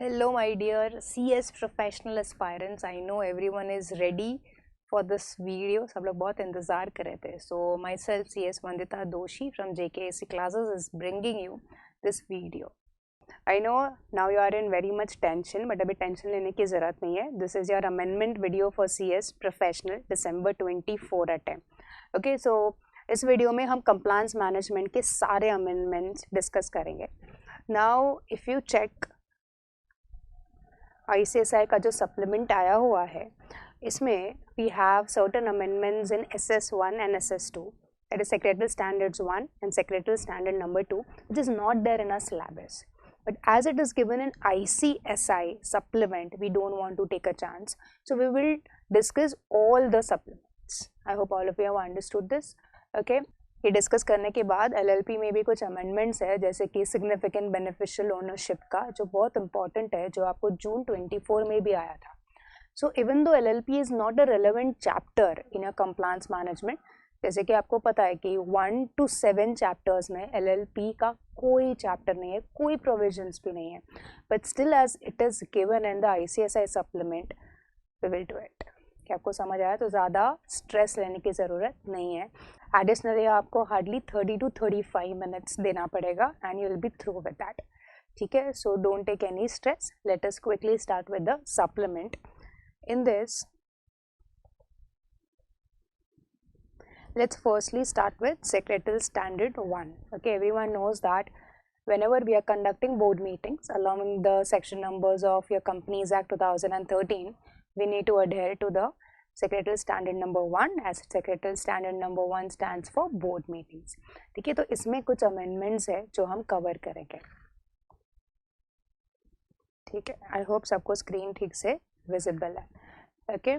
Hello, my dear CS professional aspirants. I know everyone is ready for this video. सब लोग बहुत इंतज़ार कर रहे थे. So myself, CS Vandita Doshi from JKAC classes is bringing you this video. I know now you are in very much tension, but अभी tension लेने की ज़रूरत नहीं है. This is your amendment video for CS professional December 24 attempt. Okay, so इस video में हम compliance management के सारे amendments discuss करेंगे. Now if you check ICSI का जो सप्लीमेंट आया हुआ है इसमें we have certain amendments in SS1 and SS2, that is Secretarial Standards 1 and Secretarial Standard number 2, which is not there in our syllabus. But as it is given in ICSI supplement, we don't want to take a chance. So we will discuss all the supplements. I hope all of you have understood this. Okay. ये discuss करने के बाद LLP में भी कुछ amendments है, जैसे कि सिग्निफिकेंट बेनिफिशियल ओनरशिप का, जो बहुत इंपॉर्टेंट है, जो आपको जून 24 में भी आया था. So even though LLP is not a relevant chapter in a compliance management, जैसे कि आपको पता है कि 1 to 7 चैप्टर्स में LLP का कोई चैप्टर नहीं है, कोई प्रोविजंस भी नहीं है, but still as it is given in the ICSI supplement we will do it. कि आपको समझ आया तो ज़्यादा स्ट्रेस लेने की ज़रूरत नहीं है. एडिशनली आपको हार्डली 30 to 35 मिनट्स देना पड़ेगा and you will be through with that. ठीक है, so don't take any stress. Let us quickly start with the supplement. In this let's firstly start with Secretarial Standard 1. Okay, everyone knows that whenever we are conducting board meetings along the section numbers of your Companies Act 2013, we need to adhere to the Secretarial Standard number 1, as Secretarial Standard number 1 stands for board meetings. ठीक है, तो इसमें कुछ amendments है जो हम cover करेंगे. ठीक है, आई होप सबको स्क्रीन ठीक से विजिबल है. ओके,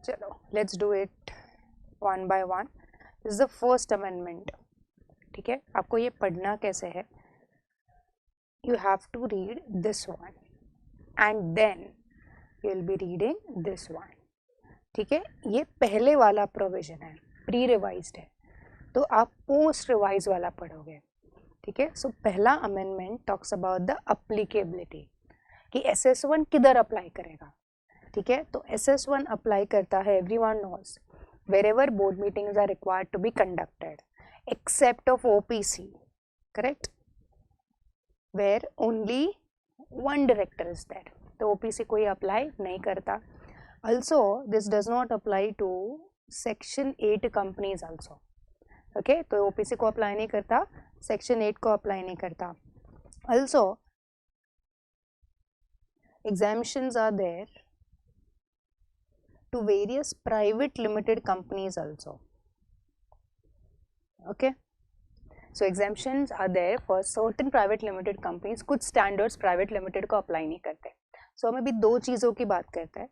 चलो let's do it one by one. This is the first amendment. ठीक है, आपको ये पढ़ना कैसे है, you have to read this one and then you will be reading this one. ठीक है, ये पहले वाला प्रोविजन है, प्री रिवाइज्ड है, तो आप पोस्ट रिवाइज वाला पढ़ोगे. ठीक है, सो पहला amendment talks about the applicability कि SS1 किधर अप्लाई करेगा. ठीक है, तो SS1 अप्लाई करता है, everyone knows, wherever board meetings are required to be conducted except of OPC, correct, where only one director is there, तो OPC कोई अप्लाई नहीं करता. Also this does not apply to section 8 companies also. okay, तो OPC को apply नहीं करता, section 8 को apply नहीं करता. Also exemptions are there to various private limited companies also. Okay, so exemptions are there for certain private limited companies. कुछ standards private limited को apply नहीं करते. So हम अभी दो चीज़ों की बात करते हैं.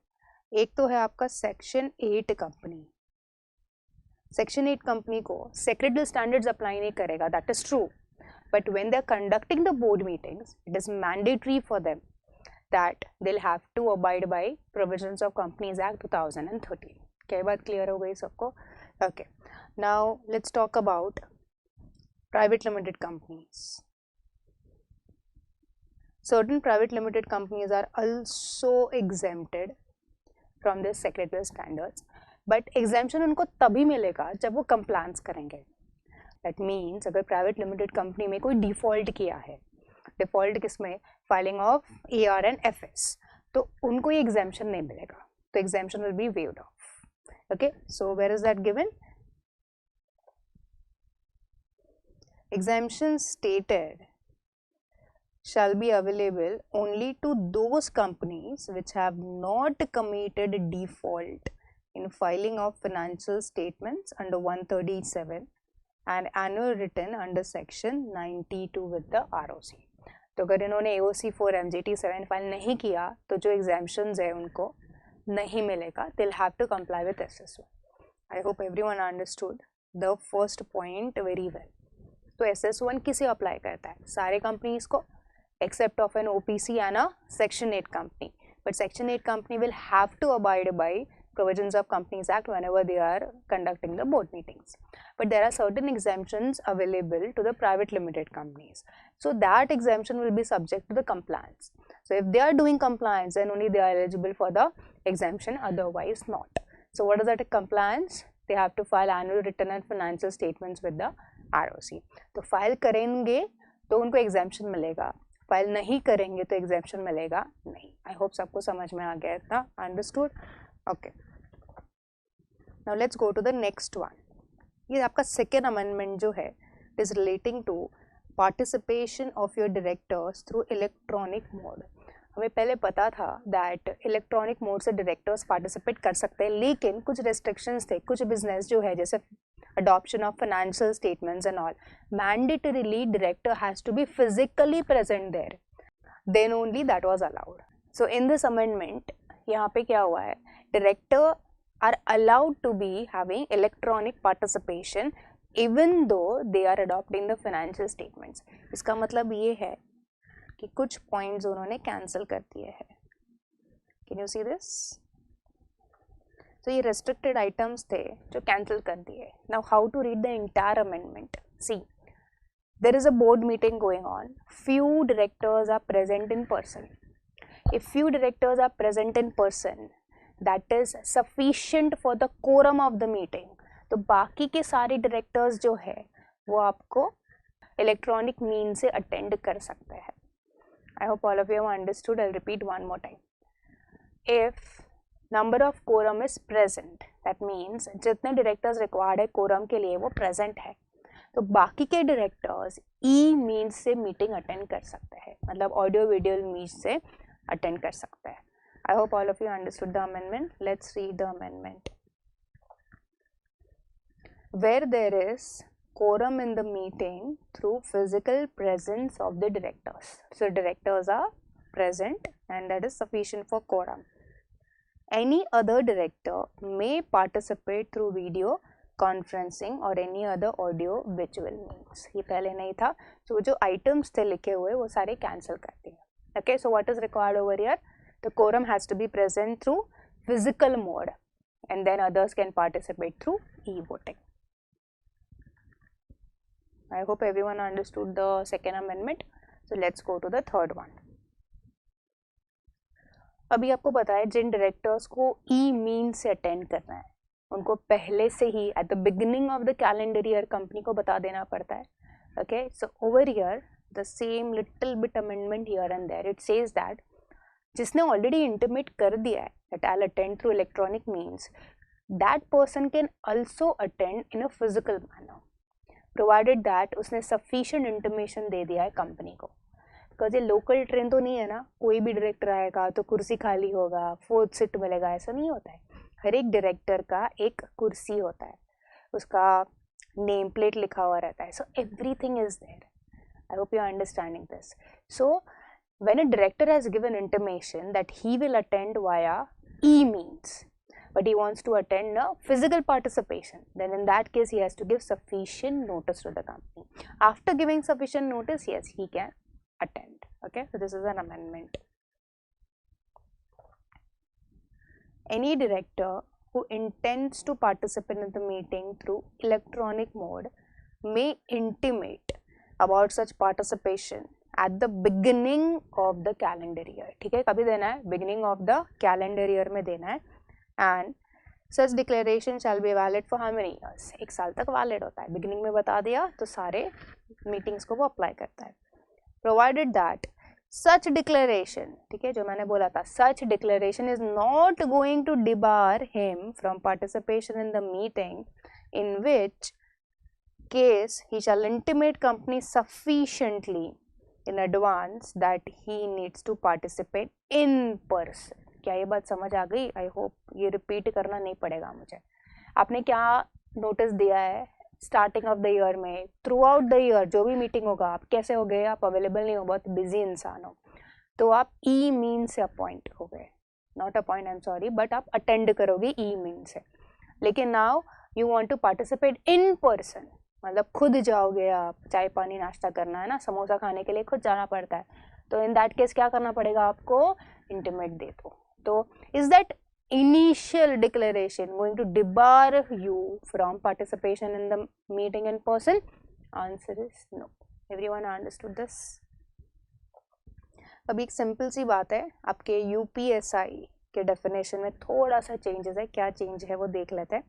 एक तो है आपका Section 8 कंपनी. Section 8 कंपनी को Secretarial Standards अप्लाई नहीं करेगा, that is true, but when they are conducting the board meetings, it is mandatory for them that they'll have to abide by provisions of Companies Act 2013. क्या बात clear हो गई सबको? Okay, now let's talk about private limited companies. Certain private limited companies are also exempted from this Secretarial Standards, but exemption उनको तभी मिलेगा जब वो compliance करेंगे. That means अगर private limited company में कोई default किया है, डिफॉल्ट किसमें, filing of AR and FS, तो उनको ये एग्जाम्शन नहीं मिलेगा, तो exemption will be waived off. Okay, so where is that given? Exemption stated shall be available only to those companies which have not committed default in filing of financial statements under 137 and annual return under section 92 with the ROC. तो अगर इन्होंने AOC 4 MJT 7 file नहीं किया तो जो exemptions है उनको नहीं मिलेगा. they'll have to comply with SS1. I hope everyone understood the first point very well. तो SS1 किसे अप्लाई करता है? सारे कंपनीज को, except of an OPC and a Section 8 company. But Section 8 company will have to abide by provisions of Companies Act whenever they are conducting the board meetings. But there are certain exemptions available to the private limited companies. So that exemption will be subject to the compliance. So if they are doing compliance, then only they are eligible for the exemption, otherwise not. So what is that compliance? They have to file annual return and financial statements with the ROC. तो file करेंगे तो उनको exemption मिलेगा, file नहीं करेंगे तो exemption मिलेगा नहीं. आई होप सबको समझ में आ गया इतना. Understood? Okay. Now let's go to the next one. ये आपका सेकेंड अमेंडमेंट जो है is relating to participation of your directors through electronic mode. हमें पहले पता था दैट इलेक्ट्रॉनिक मोड से डायरेक्टर्स पार्टिसिपेट कर सकते हैं, लेकिन कुछ रेस्ट्रिक्शंस थे. कुछ बिजनेस जो है जैसे adoption of financial statements and all, mandatorily director has to be physically present there, then only that was allowed. So in this amendment यहाँ पे क्या हुआ है, director are allowed to be having electronic participation even though they are adopting the financial statements. इसका मतलब ये है कि कुछ points उन्होंने cancel कर दिए हैं. Can you see this? तो ये restricted items थे जो cancel कर दिए. Now how to read the entire amendment? See, there is a board meeting going on. Few directors are present in person. If few directors are present in person, that is sufficient for the quorum of the meeting. तो बाकी के सारे directors जो है वो आपको electronic means से attend कर सकते हैं. I hope all of you have understood. I'll repeat one more time. If number of quorum is present, that means जितने directors required है quorum के लिए वो present है, तो बाकी के directors e means से meeting attend कर सकते हैं, मतलब audio video means से attend कर सकते हैं. I hope all of you understood the amendment. Let's read the amendment. Where there is quorum in the meeting through physical presence of the directors. So directors are present and that is sufficient for quorum. Any other director may participate through video conferencing or any other audio visual means. ये पहले नहीं था, so जो items थे लिखे हुए वो सारे cancel कर दिए. Okay, so what is required over here? The quorum has to be present through physical mode and then others can participate through e-voting. I hope everyone understood the second amendment. So let's go to the third one. अभी आपको पता है जिन directors को ई mean से attend करना है उनको पहले से ही at the beginning of the calendar year company को बता देना पड़ता है. Okay, so over here the same little bit amendment here and there. It says that जिसने ऑलरेडी इंटीमेट कर दिया है that I will attend through electronic means, that person can also attend in a physical manner provided that उसने sufficient intimation दे दिया है company को. Because ये लोकल ट्रेन तो नहीं है ना, कोई भी डायरेक्टर आएगा तो कुर्सी खाली होगा, 4th सीट मिलेगा, ऐसा नहीं होता है. हर एक डायरेक्टर का एक कुर्सी होता है, उसका नेम प्लेट लिखा हुआ रहता है. So everything is there. I hope you are understanding this. So when a director has given intimation that he will attend via e means but he wants to attend a physical participation, then in that case he has to give sufficient notice to the company. After giving sufficient notice, yes, he can attend. Okay, so this is an amendment. Any director who intends to participate in the meeting through electronic mode may intimate about such participation at the beginning of the calendar year. ठीक है, कभी देना है? beginning of the calendar year में देना है. And such declaration shall be valid for how many years? 1 साल तक valid होता है. beginning में बता दिया तो सारे meetings को वो apply करता है. provided that such declaration, ठीक है, जो मैंने बोला था, such declaration is not going to debar him from participation in the meeting, in which case he shall intimate company sufficiently in advance that he needs to participate in person. क्या ये बात समझ आ गई? आई होप ये repeat करना नहीं पड़ेगा मुझे. आपने क्या नोटिस दिया है स्टार्टिंग ऑफ द ईयर में, थ्रू आउट द ईयर जो भी मीटिंग होगा, आप कैसे हो गए, आप अवेलेबल नहीं हो, बहुत बिजी इंसान हो, तो आप ई मीन से अपॉइंट हो गए, not appoint, I am sorry, but आप अटेंड करोगे ई मीन से. लेकिन now you want to participate in person, मतलब खुद जाओगे आप, चाय पानी नाश्ता करना है ना, समोसा खाने के लिए खुद जाना पड़ता है, तो इन दैट केस क्या करना पड़ेगा आपको? इंटीमेट दे दो. तो is that initial declaration going to debar you from participation in the meeting in person? Answer is no. Everyone understood this? अभी एक सिंपल सी बात है, आपके यूपीएसआई के डेफिनेशन में थोड़ा सा चेंजेस है, क्या चेंज है वो देख लेते हैं।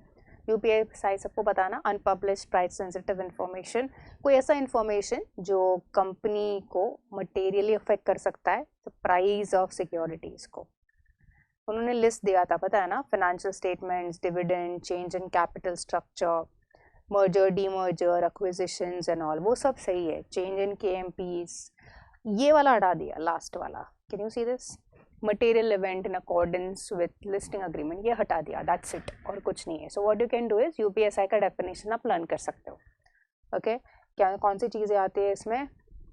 यूपीएसआई सबको पता ना, अनपब्लिश्ड प्राइस सेंसिटिव इन्फॉर्मेशन, कोई ऐसा इन्फॉर्मेशन जो कंपनी को मटेरियली अफेक्ट कर सकता है द प्राइस ऑफ सिक्योरिटीज को। उन्होंने लिस्ट दिया था, पता है ना, financial statements, dividend, change in capital structure, merger, demerger, acquisitions and all, वो सब सही है। चेंज इन केएमपीस, ये वाला हटा दिया, लास्ट वाला, can you see this, material event in accordance with listing agreement, ये हटा दिया, दैट्स इट, और कुछ नहीं है। So what you can do is UPSI का डेफिनेशन आप लर्न कर सकते हो। ओके क्या कौन सी चीज़ें आती है इसमें,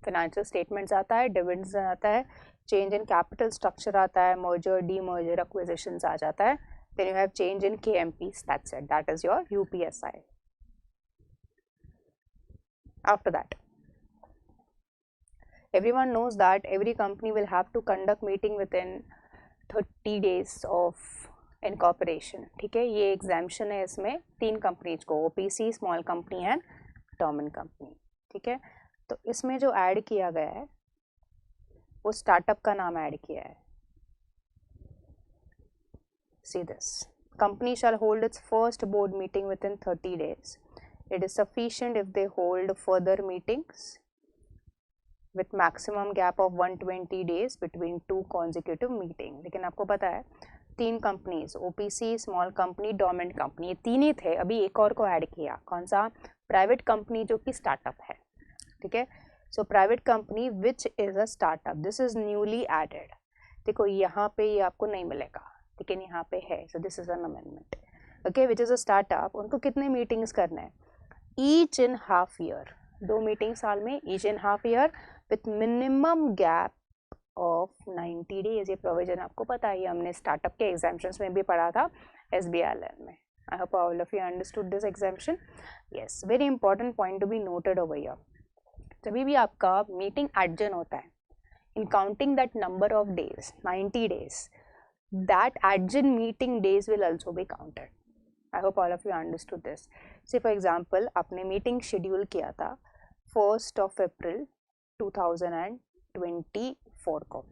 फाइनेंशियल स्टेटमेंट्स आता है, डिविडेंड्स आता है, चेंज इन कैपिटल स्ट्रक्चर आता है, मर्जर, डीमर्जर, एक्विजिशंस आ जाता है, then you have change in KMPs, that's it, that is your UPSI. After that, everyone knows that every company will have to conduct meeting within 30 days of incorporation, ठीक है। ये exemption है इसमें 3 companies को, OPC, small company and domain company, ठीक है। तो इसमें जो ऐड किया गया है वो स्टार्टअप का नाम ऐड किया है। See this, company shall hold its first board meeting within 30 days. It is sufficient if they hold further meetings with maximum gap of 120 days between 2 consecutive meeting। लेकिन आपको पता है 3 companies, OPC, small company, dormant company, ये 3 ही थे, अभी एक और को ऐड किया, कौन सा, प्राइवेट कंपनी जो कि स्टार्टअप है, ठीक है। So private company which is a startup, this is newly added. देखो यहाँ पे ये आपको नहीं मिलेगा, लेकिन यहाँ पे है, so this is an amendment, okay. Which is a startup, उनको कितने मीटिंग्स करने हैं, each in half year, 2 meeting साल में, each in half year with minimum gap of 90 days. ये प्रोविजन आपको पता है, ये हमने स्टार्टअप के एग्जाम्पशंस में भी पढ़ा था SBILN में। I hope all of you understood this exemption. Yes, very important point to be noted over here, जब भी आपका मीटिंग एडजन होता है, in counting that number of days 90 days, that adjourn meeting days will also be counted. I hope all of you understood this. Say for example, आपने meeting schedule किया था 1 April 2024 को,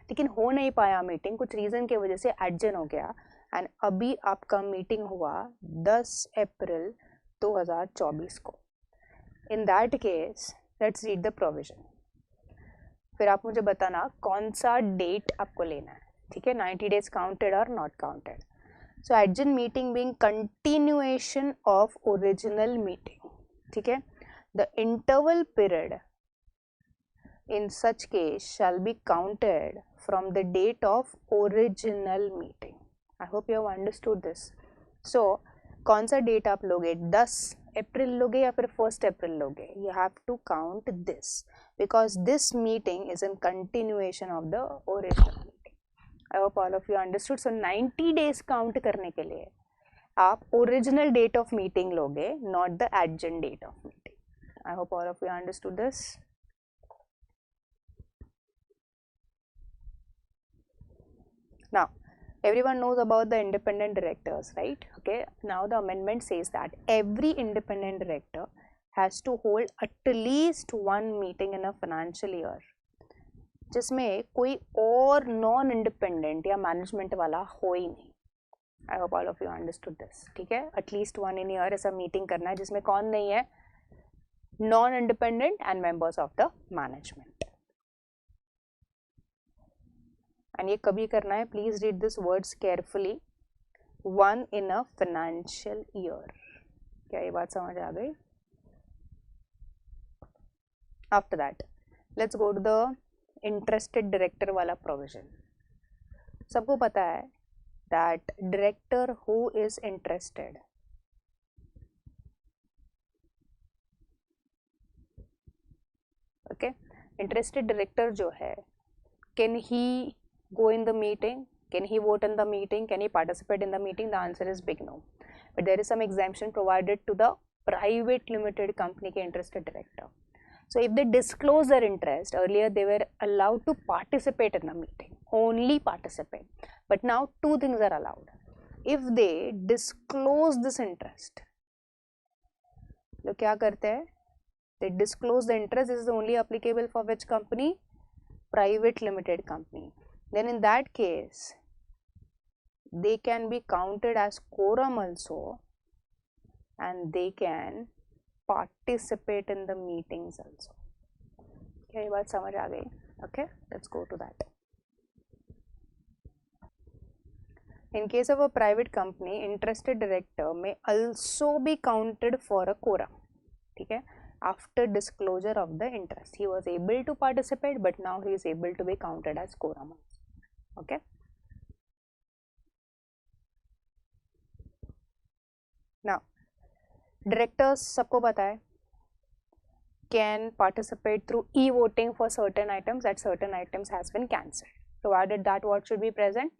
लेकिन हो नहीं पाया मीटिंग, कुछ रीज़न की वजह से एडजर्न हो गया, एंड अभी आपका मीटिंग हुआ 10 अप्रैल 2024 को। In that case let's read the provision, फिर आप मुझे बताना कौन सा डेट आपको लेना है, ठीक है, 90 days काउंटेड और not counted. So adjourn meeting being continuation of original meeting, ठीक है। The interval period in such case shall be counted from the date of original meeting. I hope you have understood this. So कौन सा date आप लोगे, 10 अप्रैल लोगे या फिर 1 अप्रैल लोगे, you have to count this because this meeting is in continuation of the original meeting. I hope all of you understood. So 90 days count करने के लिए आप original date of meeting लोगे, not the adjourned date of meeting. I hope all of you understood this. Now everyone knows about the independent directors, right? Okay, now the amendment says that every independent director has to hold at least 1 meeting in a financial year जिसमें कोई और non independent या management वाला हो ही नहीं। आई hope all of you understood this, ठीक है। At least 1 in year ऐसा मीटिंग करना है जिसमें कौन नहीं है, non independent and members of the management. And ये कभी करना है, please read this words carefully, 1 in a financial year। क्या ये बात समझ आ गई? After that let's go to the interested director वाला प्रोविजन। सबको पता है that director who is interested, okay, interested director जो है, can he go in the meeting, can he vote in the meeting, can he participate in the meeting? The answer is big no, but there is some exemption provided to the private limited company के interested director. So if they disclose their interest, earlier they were allowed to participate in the meeting, only participate, but now 2 things are allowed. If they disclose this interest, तो क्या करते हैं, they disclose the interest, this is only applicable for which company, private limited company, then in that case they can be counted as quorum also, and they can participate in the meetings also. क्या ये बात समझ आ गई? Okay, let's go to that. In case of a private company, interested director may also be counted for a quorum. ठीक है? After disclosure of the interest, he was able to participate, but now he is able to be counted as quorum. Okay. Now, directors सबको पता है can participate through e-voting for certain items. That certain items has been cancelled. Provided that what should be present?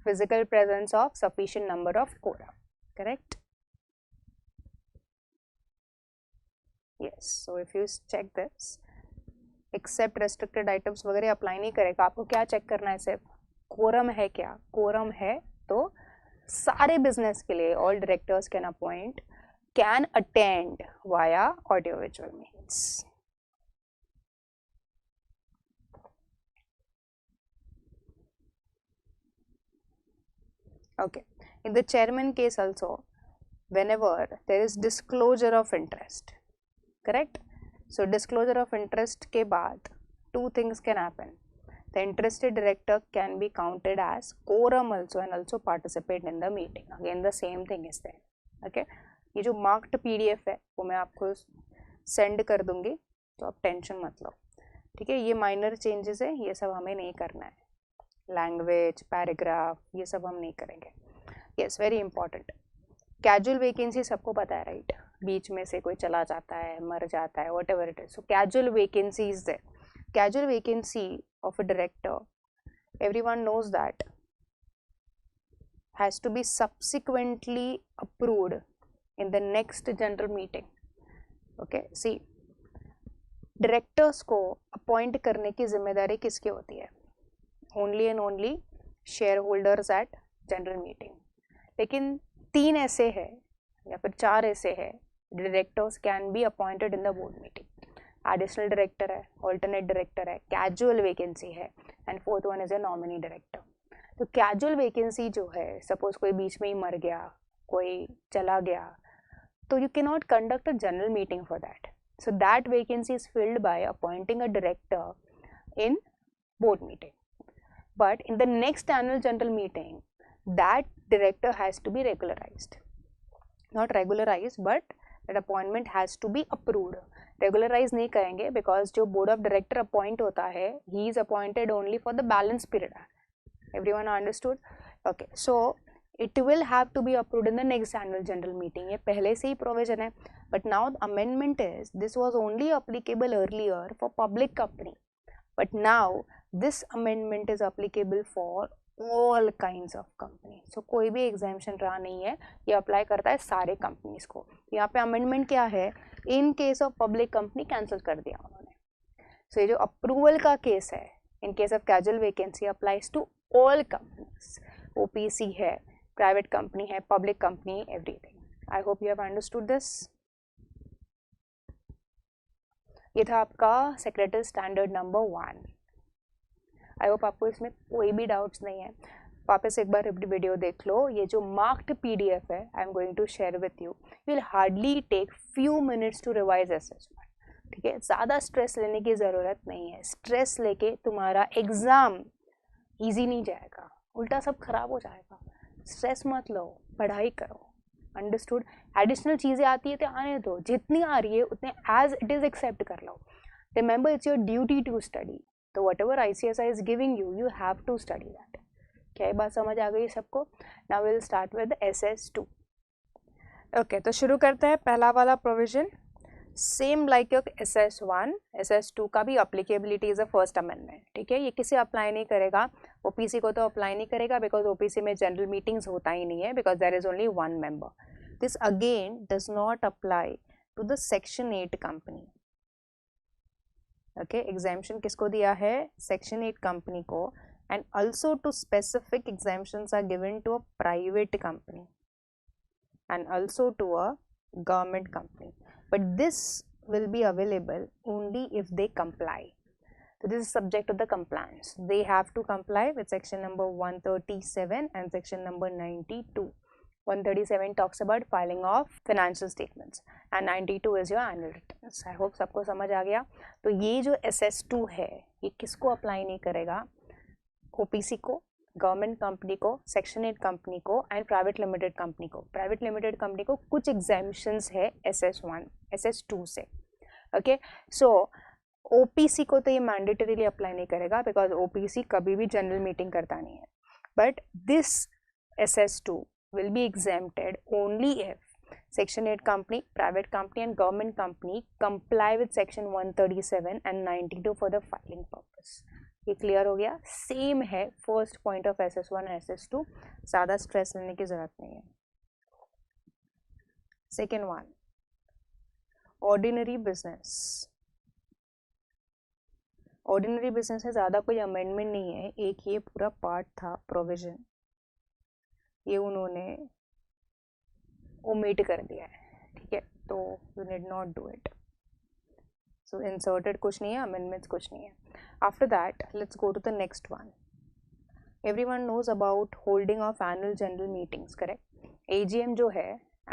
Physical presence of sufficient number of quorum. Correct? Yes. So if you check this, except restricted items वगैरह apply नहीं करेगा. आपको क्या check करना है? सिर्फ quorum है क्या? quorum है तो सारे business के लिए all directors can attend via audiovisual means. Okay. In the chairman case also, whenever there is disclosure of interest, correct? So disclosure of interest के बाद two things can happen. The interested director can be counted as quorum also and also participate in the meeting. Again the same thing is there. Okay. ये जो marked PDF है वो मैं आपको send कर दूंगी, तो आप टेंशन मत लो. ठीक है, ये माइनर चेंजेस है, ये सब हमें नहीं करना है. लैंग्वेज, पैराग्राफ, ये सब हम नहीं करेंगे. Yes, very important. Casual vacancy सबको पता है, राइट? बीच में से कोई चला जाता है, मर जाता है, whatever it is. So casual vacancy is there. Casual vacancy of a director, everyone knows that, has to be subsequently approved in the next general meeting. Okay, see, directors को appoint करने की जिम्मेदारी किसकी होती है? Only and only shareholders at general meeting. लेकिन 3 ऐसे हैं या फिर 4 ऐसे हैं, directors can be appointed in the board meeting. Additional director है, alternate director है, casual vacancy है, and 4th one is a nominee director. तो casual vacancy जो है, suppose कोई बीच में ही मर गया, कोई चला गया, तो you cannot conduct a general meeting for that. So that vacancy is filled by appointing a director in board meeting. But in the next annual general meeting, that director has to be regularized. Not regularized, but that appointment has to be approved. Regularize नहीं करेंगे because जो board of director appoint होता है, he is appointed only for the balance period. Everyone understood? Okay, so it will have to be approved in the next annual general meeting. ये पहले से ही provision है, but now the amendment is this was only applicable earlier for public company, but now this amendment is applicable for all kinds of company. So कोई भी exemption रहा नहीं है, ये apply करता है सारे companies को. यहाँ पे amendment क्या है? In case of public company cancel कर दिया उन्होंने. So ये जो approval का case है, in case of casual vacancy applies to all companies. OPC है, private company है, public company, everything. I hope you have understood this. ये था आपका secretary standard number 1. I hope आपको इसमें कोई भी डाउट्स नहीं है. वापस एक बार वीडियो देख लो. ये जो मार्क्ड पीडीएफ है, I am going to share with you. You will hardly take few minutes to revise SS1. ठीक है, ज़्यादा स्ट्रेस लेने की ज़रूरत नहीं है. स्ट्रेस लेके तुम्हारा एग्ज़ाम ईजी नहीं जाएगा, उल्टा सब खराब हो जाएगा. स्ट्रेस मत लो, पढ़ाई करो. अंडरस्टूड? एडिशनल चीज़ें आती है तो आने दो, जितनी आ रही है उतने एज इट इज़ एक्सेप्ट कर लो. Remember, it's your duty to study. तो whatever ICSI is giving you, you have to study that. क्या ये बात समझ आ गई सबको? Now will start with SS2. Okay, तो शुरू करते हैं. पहला वाला provision same like SS1, SS2 का भी applicability is a first amendment. ठीक है, ये किसी अप्लाई नहीं करेगा. OPC को तो अप्लाई नहीं करेगा बिकॉज OPC में जनरल मीटिंग्स होता ही नहीं है, because there is only 1 member. This again does not apply to the Section 8 company. Okay, exemption किसको दिया है? Section 8 कंपनी को. And also two specific exemptions are given to a private company and also to a government company, but this will be available only if they comply. So this is subject to the compliance. They have to comply with section number 137 and section number 92. 137 talks about filing of financial statements and 92 is your annual returns. I hope सबको समझ आ गया. तो ये जो SS2 है ये किसको apply नहीं करेगा? OPC को, गवर्नमेंट कंपनी को, सेक्शन 8 कंपनी को एंड प्राइवेट लिमिटेड कंपनी को. प्राइवेट लिमिटेड कंपनी को कुछ एग्जामिशंस है SS1 SS2 से. ओके, सो OPC को तो ये मैंडेटरीली अप्लाई नहीं करेगा बिकॉज OPC कभी भी जनरल मीटिंग करता नहीं है. But this SS2 will be exempted only if section 8 company, private company and government company comply with section 137 and 92 for the filing purpose. ये क्लियर हो गया. सेम है फर्स्ट पॉइंट ऑफ SS1 और SS2, ज़्यादा stress लेने की जरूरत नहीं है. Second one, ordinary business. Ordinary business में ज़्यादा कोई अमेंडमेंट नहीं है. एक ये पूरा पार्ट था प्रोविजन, ये उन्होंने ओमिट कर दिया है. ठीक है, तो you need not do it. So inserted कुछ नहीं है, अमेंडमेंट्स कुछ नहीं है. After that let's go to the next one. Everyone knows about holding of annual general meetings, correct. AGM जो है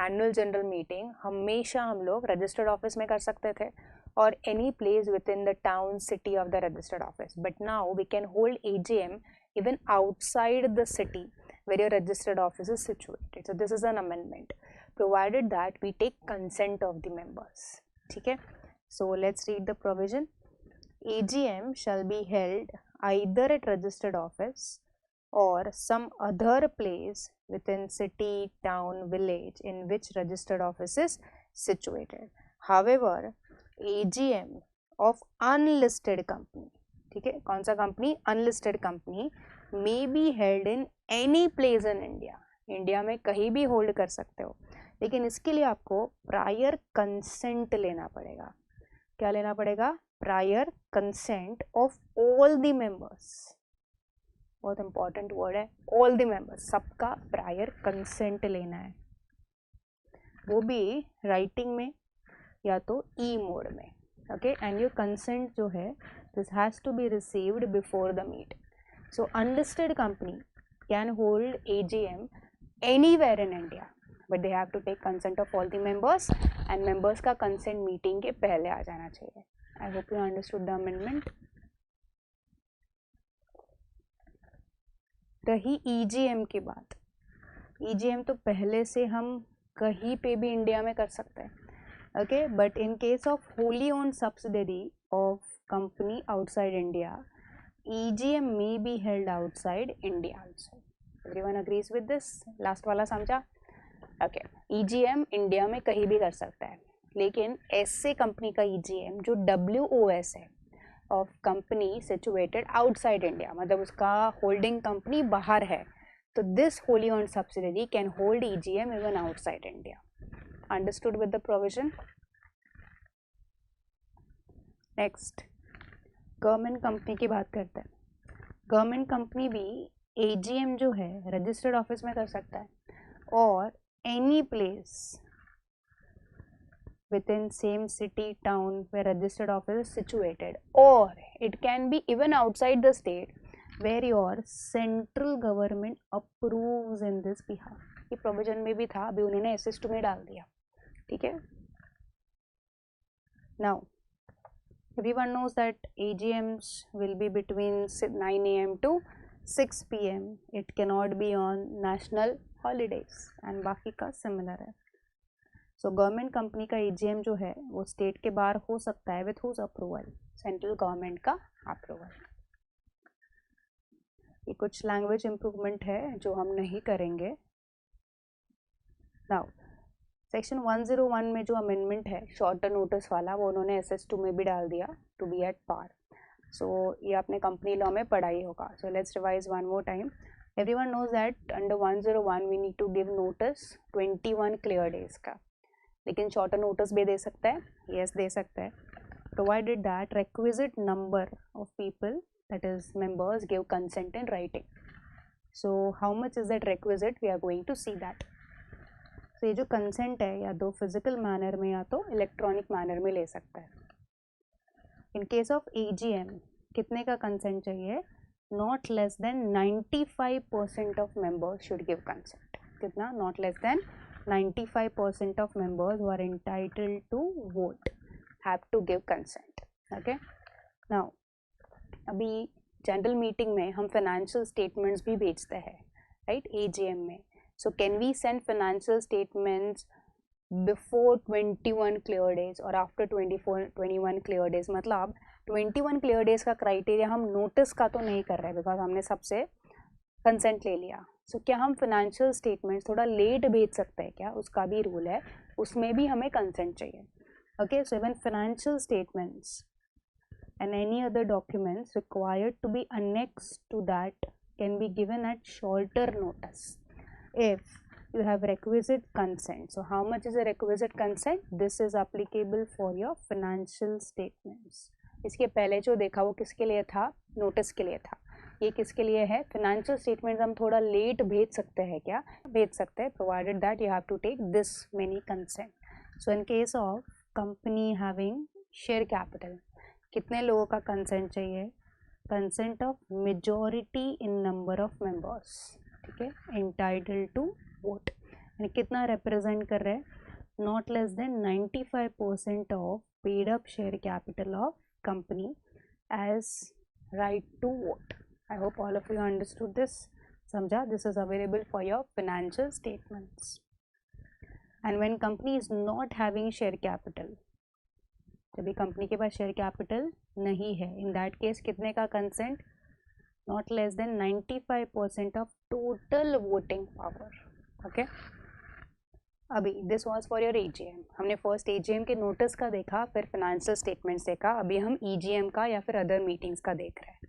एनुअल जनरल मीटिंग हमेशा हम लोग रजिस्टर्ड ऑफिस में कर सकते थे और any place within the town city of the registered office. But now we can hold AGM even outside the city where your registered office is situated. So this is an amendment, provided that we take consent of the members. ठीक है, so let's read the provision. AGM shall be held either at registered office or some other place within city, town, village in which registered office is situated. However, AGM of unlisted company, ठीक है, कौन सा company? Unlisted company, may be held in any place in India. India में कहीं भी hold कर सकते हो, लेकिन इसके लिए आपको प्रायर कंसेंट लेना पड़ेगा. क्या लेना पड़ेगा? Prior consent of all the members. बहुत इंपॉर्टेंट वर्ड है, ऑल द मेंबर्स, सबका प्रायर कंसेंट लेना है. वो भी राइटिंग में या तो ई मोड में. ओके, एंड योर कंसेंट जो है this has to be received before the meeting. So unlisted company can hold AGM anywhere in India, but they have to take consent of all the members and members का consent meeting के पहले आ जाना चाहिए. I hope you understood the amendment. रही EGM की बात. EGM तो पहले से हम कहीं पे भी इंडिया में कर सकते हैं. Okay, but in case of wholly owned subsidiary of company outside India, EGM may be held outside India also. Everyone agrees with this? Last वाला समझा? Okay, EGM इंडिया में कहीं भी कर सकता है, लेकिन ऐसे कंपनी का EGM जो WOS है of company situated outside India, मतलब उसका holding company बाहर है, तो this wholly owned subsidiary can hold EGM even outside India. Understood with the provision? Next, government company की बात करते हैं. गवर्नमेंट कंपनी भी AGM जो है रजिस्टर्ड ऑफिस में कर सकता है और any place with in same city town where registered office is situated, or it can be even outside the state where your central government approves in this behalf. ये provision में भी था, अभी उन्होंने SS2 में डाल दिया. ठीक है. Now everyone knows that AGMs will be between 9 AM to 6 PM. It cannot be on national holidays and बाकी का similar है. So गवर्नमेंट कंपनी का AGM जो है वो स्टेट के बाहर हो सकता है with whose approval? Central government का अप्रूवल. ये कुछ लैंग्वेज इम्प्रूवमेंट है जो हम नहीं करेंगे. नाउ सेक्शन 101 में जो अमेंडमेंट है शॉर्टर नोटिस वाला, वो उन्होंने SS2 में भी डाल दिया to be at par. So ये आपने कंपनी लॉ में पढ़ा ही होगा. So let's revise one more time. Everyone knows that under 101 we need to give notice 21 clear days का, लेकिन शॉर्टर नोटिस भी दे सकता है. यस, दे सकता है, provided that requisite number of people, that is members, give consent in writing. So how much is that requisite? We are going to see that. तो ये जो कंसेंट है या तो फिजिकल मैनर में या तो इलेक्ट्रॉनिक मैनर में ले सकता है. इन केस ऑफ AGM कितने का कंसेंट चाहिए? Not less than 95% of members should give consent. कितना? Not less than 95% of members who are entitled to vote have to give consent. Okay, now अभी जनरल मीटिंग में हम फाइनेंशियल स्टेटमेंट्स भी भेजते हैं, राइट, AGM में. So can we send financial statements before 21 clear days और after 21 clear days? मतलब 21 clear days का क्राइटेरिया हम नोटिस का तो नहीं कर रहे हैं बिकॉज हमने सबसे कंसेंट ले लिया. सो क्या हम फाइनेंशियल स्टेटमेंट्स थोड़ा लेट भेज सकते हैं क्या? उसका भी रूल है, उसमें भी हमें कंसेंट चाहिए. Okay, so even financial statements and any other documents required to be annexed to that can be given at shorter notice if you have requisite consent. So how much is a requisite consent? This is applicable for your financial statements. इसके पहले जो देखा वो किसके लिए था? Notice के लिए था. ये किसके लिए है? फाइनेंशियल स्टेटमेंट्स हम थोड़ा लेट भेज सकते हैं क्या? भेज सकते हैं, provided that you have to take this many consent. So in case of company having share capital, कितने लोगों का कंसेंट चाहिए? Consent of majority in number of members. ठीक है, एंटाइटल्ड टू वोट. यानी कितना रिप्रेजेंट कर रहे हैं? Not less than 95% of paid up share capital of company as right to vote. I hope all of you understood this. समझा? This is available for your financial statements. And when company is not having share capital, जब भी company के पास share capital नहीं है, in that case कितने का consent? Not less than 95% of total voting power. Okay, अभी this was for your AGM. हमने first AGM के नोटिस का देखा, फिर फाइनेंशियल स्टेटमेंट्स देखा, अभी हम EGM का या फिर अदर मीटिंग्स का देख रहे हैं.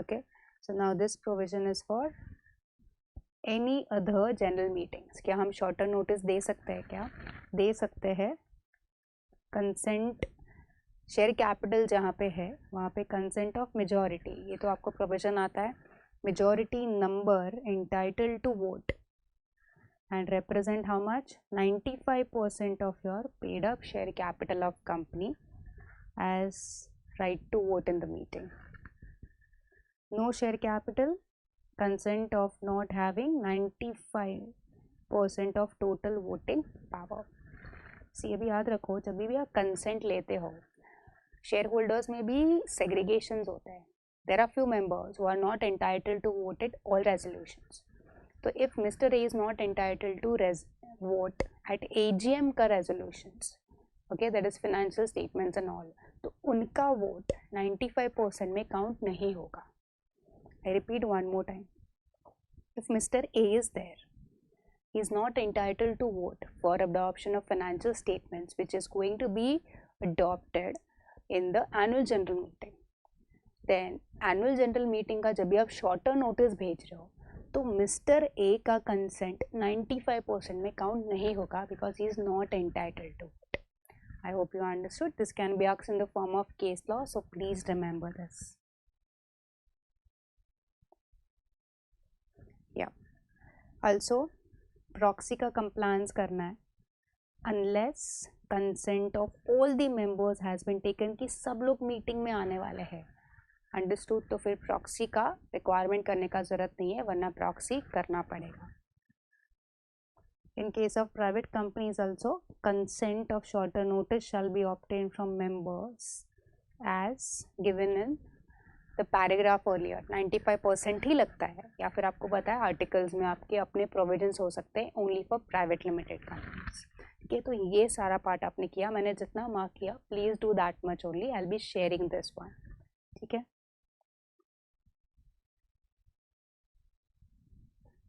Okay, so now this provision is for any other general meetings. क्या हम शॉर्टर नोटिस दे सकते हैं? क्या दे सकते हैं? कंसेंट शेयर कैपिटल जहाँ पे है वहाँ पे कंसेंट ऑफ मेजॉरिटी, ये तो आपको प्रोविजन आता है, majority number entitled to vote and represent how much? 95% of your paid up share capital of company as right to vote in the meeting. No share capital, consent of not having 95% of total voting power. See, अभी याद रखो, जब भी आप consent लेते हो, share holders में भी सेग्रीगेशंस होते हैं. There are few members who are not entitled to vote at all resolutions. तो if mister A is not entitled to vote at AGM का resolutions, okay, that is financial statements and all, तो उनका वोट 95% में count नहीं होगा. I repeat one more time. If mister A is there, he is not entitled to vote for adoption of financial statements which is going to be adopted in the annual general meeting. Then annual general meeting का जब भी आप shorter notice भेज रहे हो तो mister A का consent 95% में काउंट नहीं होगा because he is not entitled to it. I hope you understood. This can be asked in the form of case law, so please remember this. Yeah. Also, proxy का compliance करना है unless consent of all the members has been taken, कि सब लोग meeting में आने वाले हैं. अंडरस्टूड? तो फिर प्रॉक्सी का रिक्वायरमेंट करने का ज़रूरत नहीं है, वरना प्रॉक्सी करना पड़ेगा. In case of private companies also consent of shorter notice shall be obtain from members as given in the paragraph earlier. 95% ही लगता है, या फिर आपको पता है आर्टिकल्स में आपके अपने प्रोविजंस हो सकते हैं only for private limited companies. ठीक है, तो ये सारा पार्ट आपने किया, मैंने जितना मार्क किया please do that much only. I will be sharing this one. ठीक है,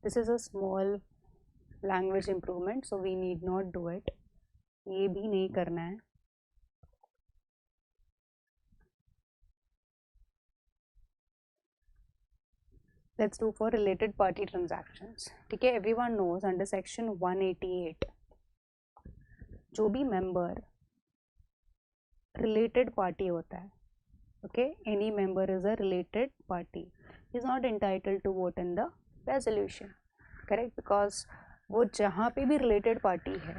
this is a small language improvement, so we need not do it. ये भी नहीं करना है. Let's do for related party transactions. ठीक है, everyone knows under section 188 जो भी member related party होता है, okay, any member is a related party, is not entitled to vote in the resolution, correct? Because वो जहाँ पे भी related party है,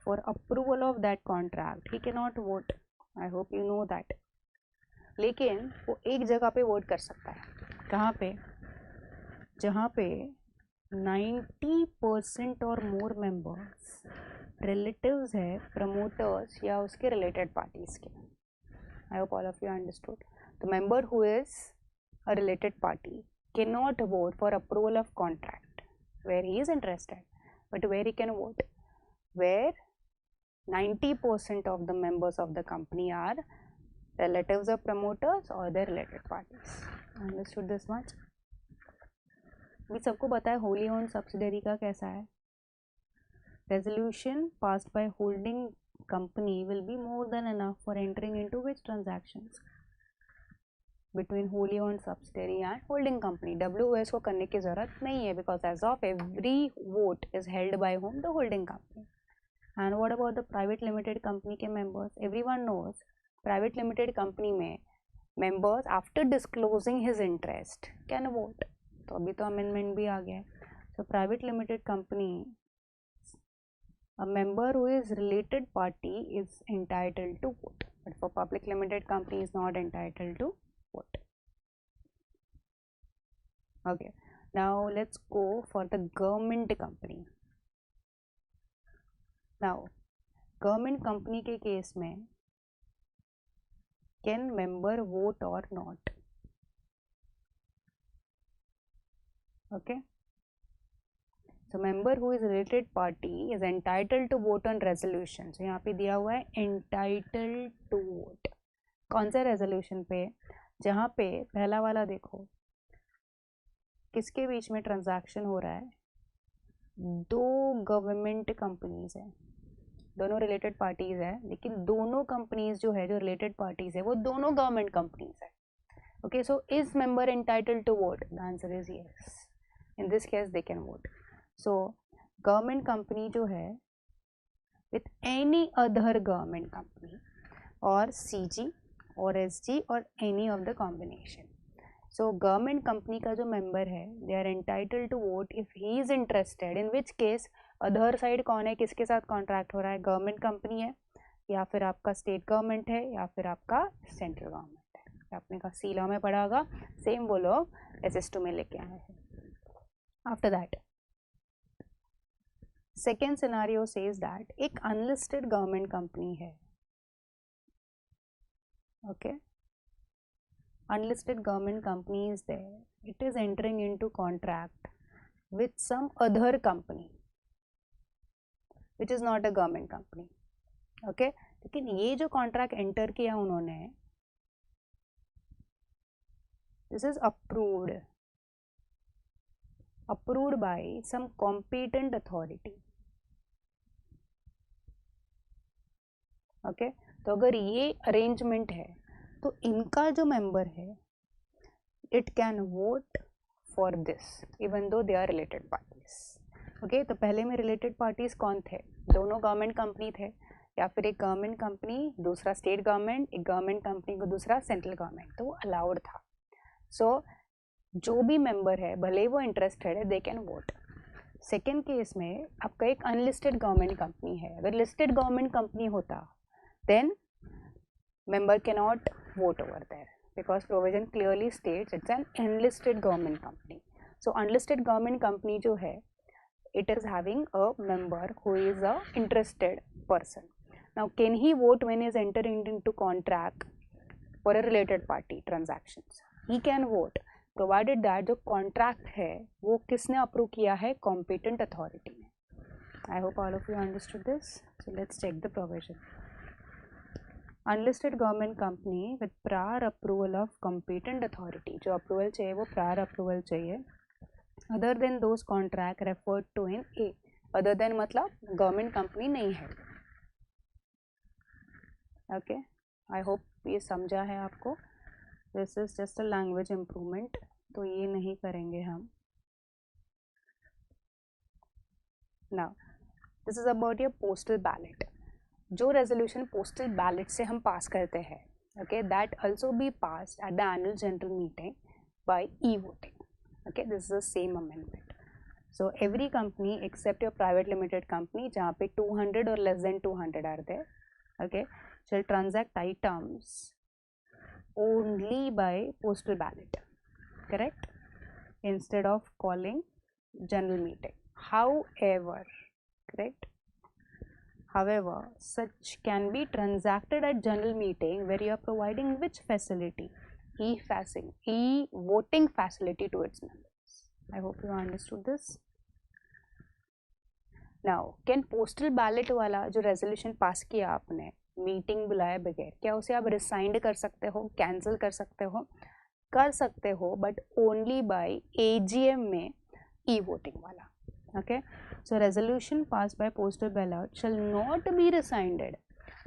for approval of that contract he cannot vote. I hope you know that. लेकिन वो एक जगह पे वोट कर सकता है. कहाँ पे? जहाँ पे 90% और मोर मेंबर्स रिलेटिव्स है प्रमोटर्स या उसके रिलेटेड पार्टीज के. आई hope all of you understood. The member who is a related party cannot vote for approval of contract where he is interested, but where he can vote where 90% of the members of the company are relatives of promoters or their related parties. Understood this much? भी सबको पता है wholly owned subsidiary का कैसा है. Resolution passed by holding company will be more than enough for entering into which transactions between wholly owned subsidiary and holding company. WOS को करने की ज़रूरत नहीं है because as of every vote is held by whom? The holding company. And what about the private limited company के members? Everyone knows private limited company में members after disclosing his interest can vote. तो अभी तो amendment भी आ गया है. So private limited company, a member who is related party is entitled to vote, but for public limited company is not entitled to vote. Okay, now let's go for the government company. Now government company के case में can member vote or not? Okay, so member who is related party is entitled to vote on resolution. So यहाँ पे दिया हुआ है entitled to vote. कौन सा resolution पे? जहाँ पे पहला वाला देखो किसके बीच में ट्रांजैक्शन हो रहा है. दो गवर्नमेंट कंपनीज है, दोनों रिलेटेड पार्टीज है, लेकिन दोनों कंपनीज जो है जो रिलेटेड पार्टीज है वो दोनों गवर्नमेंट कंपनीज है. Okay, so is member entitled to vote? The answer is yes. In this case they can vote. So government company जो है with any other government company और सीजी और एसजी और any of the combination. So government company का जो member है they are entitled to vote if he is interested. In which case other side कौन है, किसके साथ कॉन्ट्रैक्ट हो रहा है? गवर्नमेंट कंपनी है या फिर आपका स्टेट गवर्नमेंट है या फिर आपका सेंट्रल गवर्नमेंट है. आपने का सी लॉ में पढ़ा होगा, सेम वो लोग SS2 में लेके आए हैं. After that second scenario says that एक अनलिस्टेड गवर्नमेंट कंपनी है. Okay, unlisted government company is there. It is entering into contract with some other company which is not a government company. Okay, लेकिन ये जो contract enter किया उन्होंने, this is approved by some competent authority. Okay, तो अगर ये arrangement है तो इनका जो मेंबर है it can vote for this even though they are related parties. Okay, तो पहले में रिलेटेड पार्टीज कौन थे? दोनों गवर्नमेंट कंपनी थे या फिर एक गवर्नमेंट कंपनी दूसरा स्टेट गवर्नमेंट, एक गवर्नमेंट कंपनी को दूसरा सेंट्रल गवर्नमेंट, तो वो अलाउड था. सो जो भी मेंबर है भले वो इंटरेस्टेड है दे कैन वोट. सेकेंड केस में आपका एक अनलिस्टेड गवर्नमेंट कंपनी है. अगर लिस्टेड गवर्नमेंट कंपनी होता then member cannot vote over there because provision clearly states it's an unlisted government company. So unlisted government company जो है it is having a member who is a interested person. Now can he vote when he is entering into contract for a related party transactions? He can vote provided that जो contract है वो किसने approve किया है? Competent authority ने. I hope all of you understood this. So let's check the provision. Unlisted government company with prior approval of competent authority. जो approval चाहिए वो प्रायर अप्रूवल चाहिए. Other than those contract referred to in A. Other than मतलब government company नहीं है. Okay, I hope ये समझा है आपको. This is just a language improvement, तो ये नहीं करेंगे हम. Now this is about your postal ballot. जो रेजोल्यूशन पोस्टल बैलेट से हम पास करते हैं, okay, that also be passed at the annual general meeting by e voting. Okay, this is the same amendment. So every company except your private limited company जहाँ पे 200 और less than 200 are there, okay, shall transact items only by postal ballot, correct, instead of calling general meeting. However, correct, however, such can be transacted at general meeting where you are providing which facility? E-voting facility to its members. I hope you understood this. Now, can postal ballot वाला जो resolution पास किया आपने meeting बुलाए बगैर, क्या उसे आप resigned कर सकते हो, कैंसिल कर सकते हो, बट ओनली बाय AGM में ई वोटिंग वाला. Okay, so resolution pass by postal ballot shall not be rescinded,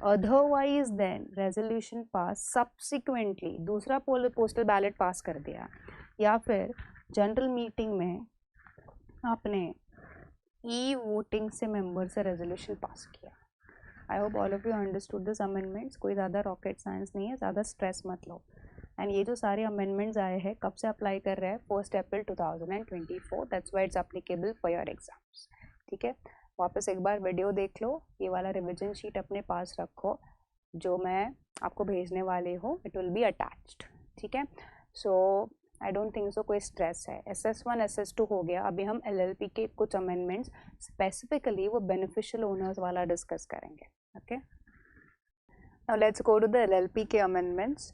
otherwise then resolution pass subsequently, दूसरा पोस्टल बैलेट पास कर दिया या फिर जनरल मीटिंग में आपने ई वोटिंग से मेंबर से रेजोल्यूशन पास किया. I hope all of you understood this amendments. कोई ज़्यादा रॉकेट साइंस नहीं है, ज़्यादा स्ट्रेस मत लो. एंड ये जो सारे अमेंडमेंट्स आए हैं कब से अप्लाई कर रहे हैं? 1 अप्रैल 2024. That's why it's applicable for your exams. ठीक है, वापस एक बार वीडियो देख लो, ये वाला रिविजन शीट अपने पास रखो जो मैं आपको भेजने वाली हूँ, इट विल बी अटैच्ड. ठीक है, सो आई डोंट थिंक सो कोई स्ट्रेस है. SS1 SS2 हो गया. अभी हम LLP के कुछ अमेंडमेंट्स स्पेसिफिकली वो बेनिफिशियल ओनर्स वाला डिस्कस करेंगे. Okay, now let's go to the LLP के अमेंडमेंट्स.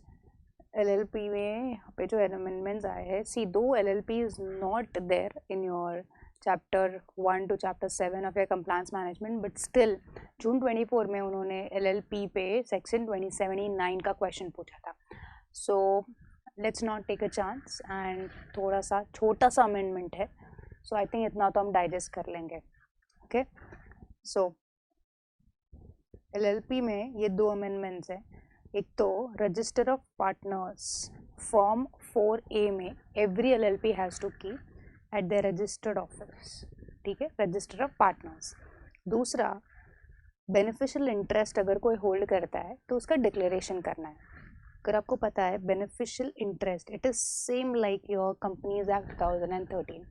LLP में यहाँ पे जो अमेंडमेंट्स आए हैं, सी दो LLP is not there in your chapter 1 to chapter 7 of your compliance management, but still June 24 में उन्होंने LLP पे सेक्शन 2079 का क्वेश्चन पूछा था. So let's not take a chance, and थोड़ा सा छोटा सा अमेंडमेंट है, सो आई थिंक इतना तो हम डाइजेस्ट कर लेंगे. ओके, सो LLP में ये दो अमेंडमेंट्स हैं. एक तो register of partners form 4A में every LLP has to keep at the registered office. ठीक है, रजिस्टर ऑफ पार्टनर्स. दूसरा, बेनिफिशियल इंटरेस्ट अगर कोई होल्ड करता है तो उसका डिक्लेरेशन करना है. अगर आपको पता है beneficial interest, it is same like your companies act 2013.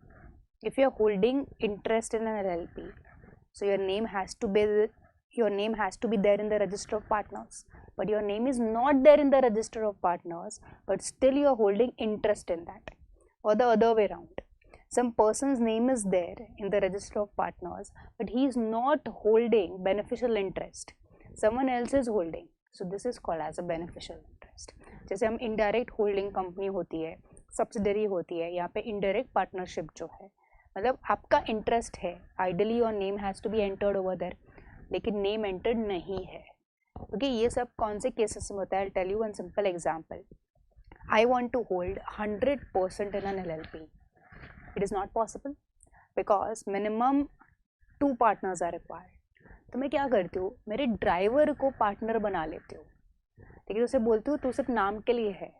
If you are holding interest in an LLP, so your name has to be there in the register of partners, but your name is not there in the register of partners, but still you are holding interest in that, or the other way around. Some person's name is there in the register of partners, but he is not holding beneficial interest, someone else is holding, so this is called as a beneficial interest. जैसे हम indirect holding company होती है, subsidiary होती है, यहाँ पे indirect partnership जो है, मतलब आपका इंटरेस्ट है, ideally your name has to be entered over there, लेकिन नेम एंटर्ड नहीं है. ओके, ये सब कौन से केसेस में होता है? Tell you one simple example. I want to hold 100% in an LLP. It is not possible because minimum 2 partners are required. तो मैं क्या करती हूँ, मेरे ड्राइवर को पार्टनर बना लेती हूँ. ठीक है, उसे बोलती हूँ तू सिर्फ नाम के लिए है,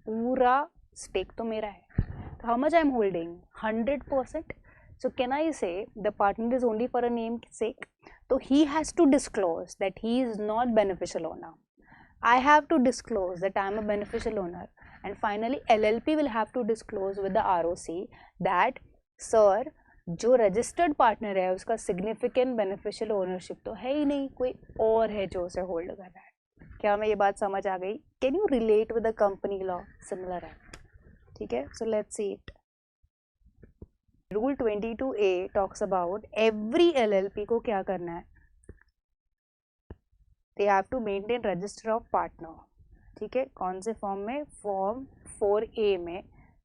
पूरा स्टेक तो मेरा है. So how much I am holding? 100%. So can I say the partner is only for a name sake? So he has to disclose that he is not beneficial owner. I have to disclose that I am a beneficial owner, and finally LLP will have to disclose with the ROC that sir, जो registered partner है उसका significant beneficial ownership तो है ही नहीं, कोई और है जो उसे होल्ड कर रहा है. क्या मैं ये बात समझ आ गई? Can you relate with the company law? Similar है. ठीक है, so let's see it. Rule 22A talks about every LLP को क्या करना है, they have to maintain register of partner. ठीक है, कौन से फॉर्म में? फॉर्म 4A में.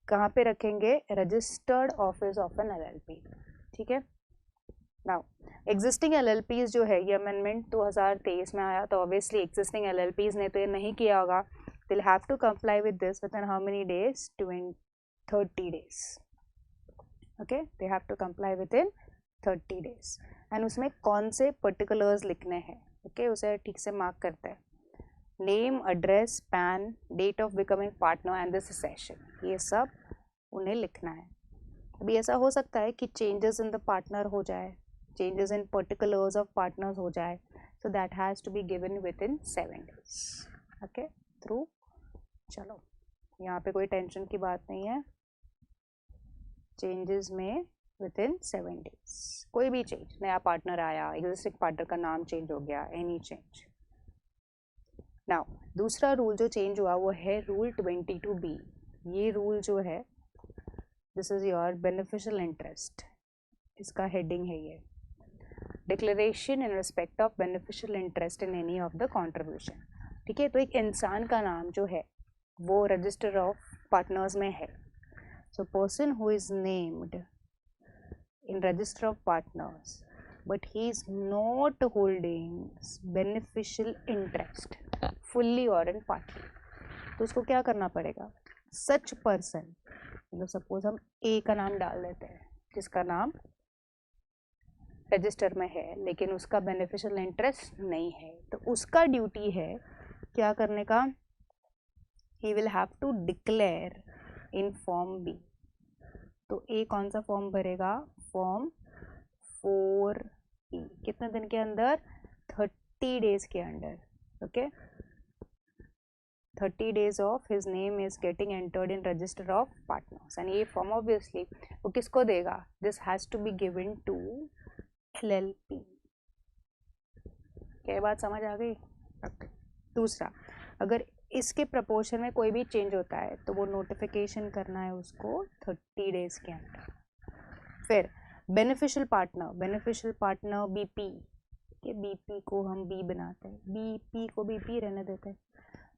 कहाँ पे रखेंगे? Registered office of an LLP. ठीक है, नाउ एग्जिस्टिंग LLPs जो है, ये अमेंडमेंट 2023 में आया, तो ऑब्वियसली एग्जिस्टिंग LLPs ने तो ये नहीं किया होगा. They'll have to comply with this within how many days? 30 days. Okay, they have to comply within 30 days. And उसमें कौन से particulars लिखने हैं? Okay, उसे ठीक से मार्क करते हैं. Name, address, PAN, date of becoming partner and the succession. ये सब उन्हें लिखना है. अभी ऐसा हो सकता है कि changes in the partner हो जाए, changes in particulars of partners हो जाए, so that has to be given within 7 days. Okay, through. चलो, यहाँ पे कोई टेंशन की बात नहीं है. चेंजेस में विद इन 7 days. कोई भी चेंज, नया पार्टनर आया, एग्जिस्टिंग पार्टनर का नाम चेंज हो गया, एनी चेंज. नाउ दूसरा रूल जो चेंज हुआ वो है रूल 22B। ये रूल जो है, this is your beneficial interest, इसका हेडिंग है ये, declaration in respect of beneficial interest in any of the contribution. ठीक है, तो एक इंसान का नाम जो है वो रजिस्टर ऑफ पार्टनर्स में है। So person who is named in register of partners but he is not holding beneficial interest fully or in partly, तो उसको क्या करना पड़ेगा, such person, मतलब सपोज हम ए का नाम डाल देते हैं जिसका नाम रजिस्टर में है लेकिन उसका बेनिफिशियल इंटरेस्ट नहीं है, तो उसका ड्यूटी है क्या करने का, he will have to declare in form B। तो ए कौन सा फॉर्म भरेगा, फॉर्म 4E, कितने दिन के अंदर, 30 डेज के अंदर। Okay, 30 days of his name is getting entered in register of partners, and ये फॉर्म ऑब्वियसली वो किसको देगा, this has to be given to LLP। क्या बात समझ आ गई? दूसरा, अगर इसके प्रपोर्शन में कोई भी चेंज होता है तो वो नोटिफिकेशन करना है उसको 30 डेज के अंदर। फिर बेनिफिशियल पार्टनर बीपी, के बीपी को हम बी बनाते हैं, बीपी को बीपी रहने देते हैं।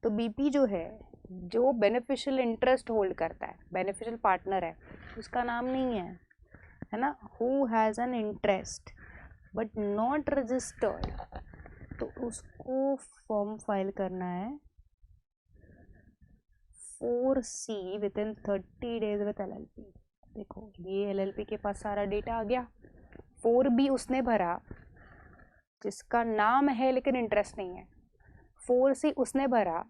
तो बीपी जो है, जो बेनिफिशियल इंटरेस्ट होल्ड करता है, बेनिफिशियल पार्टनर है, उसका नाम नहीं है ना, who has an interest but not registered, तो उसको फॉर्म फाइल करना है 4C with in 30 days with LLP। देखो ये LLP के पास सारा डेटा आ गया। 4B उसने भरा जिसका नाम है लेकिन इंटरेस्ट नहीं है। 4C उसने भरा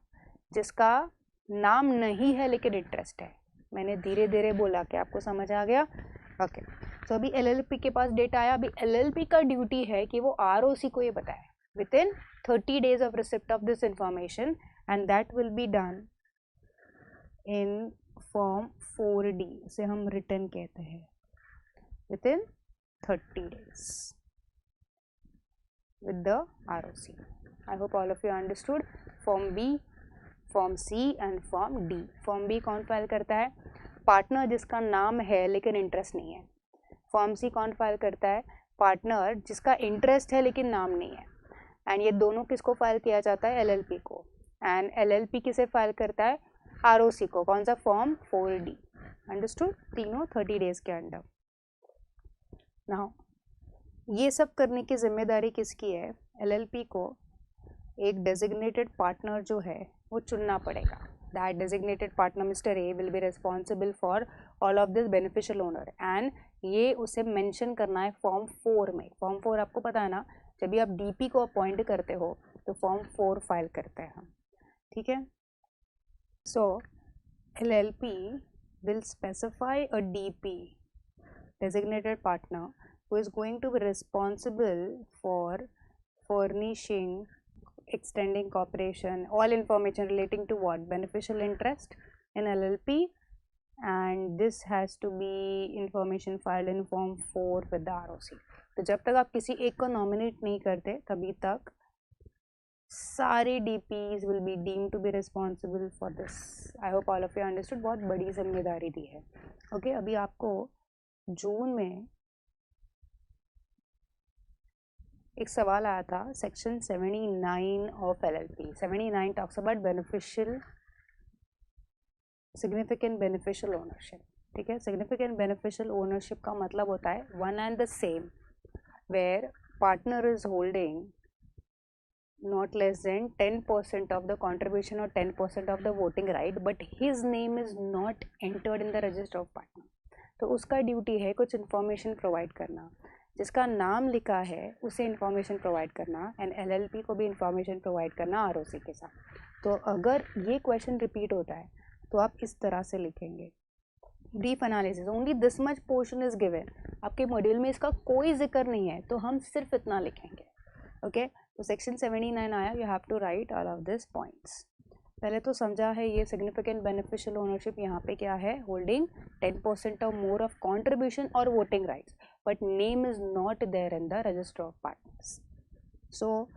जिसका नाम नहीं है लेकिन इंटरेस्ट है। मैंने धीरे धीरे बोला कि आपको समझ आ गया? ओके, तो अभी LLP के पास डेटा आया। अभी LLP का ड्यूटी है कि वो ROC को ये बताए with in 30 days of receipt of this information, and that will be done in form 4D, उसे हम रिटर्न कहते हैं, with in 30 days with the ROC. I hope all of you understood. Form B, Form C and Form D. Form B कौन file करता है? Partner जिसका नाम है लेकिन इंटरेस्ट नहीं है। Form C कौन फाइल करता है? पार्टनर जिसका इंटरेस्ट है लेकिन नाम नहीं है। एंड ये दोनों किसको फाइल किया जाता है? LLP को। एंड LLP किसे फाइल करता है? ROC को। कौन सा? Form 4D। अंडरस्टूड? तीनों 30 डेज के अंदर। नाउ ये सब करने की जिम्मेदारी किसकी है? LLP को एक डेजिग्नेटेड पार्टनर जो है वो चुनना पड़ेगा। That designated partner mister A will be responsible for all of this beneficial owner, and ये उसे मेंशन करना है फॉर्म 4 में। फॉर्म 4 आपको पता है ना, जब भी आप DP को अपॉइंट करते हो तो फॉर्म 4 फाइल करते हैं हम। ठीक है, so LLP will specify a DP, designated partner, who is going to be responsible for furnishing, extending cooperation, all information relating to what? Beneficial interest in LLP, and this has to be information filed in form 4 with the ROC. तो जब तक आप किसी एक को nominate नहीं करते तभी तक सारे DPs will be deemed to be responsible for this. I hope all of you understood. बहुत बड़ी जिम्मेदारी दी है। ओके, अभी आपको जून में एक सवाल आया था, section 79 of LLP। 79 talks about beneficial, significant beneficial ownership. ठीक है, सिग्निफिकेंट बेनिफिशियल ओनरशिप का मतलब होता है one and the same, where partner is holding not less than 10% of the contribution or 10% of the voting right, but his name is not entered in the register of partner। तो उसका duty है कुछ information provide करना, जिसका नाम लिखा है उसे इन्फॉर्मेशन प्रोवाइड करना, एंड LLP को भी इन्फॉर्मेशन प्रोवाइड करना ROC के साथ। तो अगर ये क्वेश्चन रिपीट होता है तो आप इस तरह से लिखेंगे, brief analysis, only this much portion is given. आपके मॉड्यूल में इसका कोई जिक्र नहीं है तो हम सिर्फ इतना लिखेंगे। ओके, तो सेक्शन 79 आया, you have to write all of this points. पहले तो समझा है ये सिग्निफिकेंट बेनिफिशियल ओनरशिप यहाँ पे क्या है, होल्डिंग 10% और मोर ऑफ कॉन्ट्रीब्यूशन और voting rights, but name is not there in the register of partners. So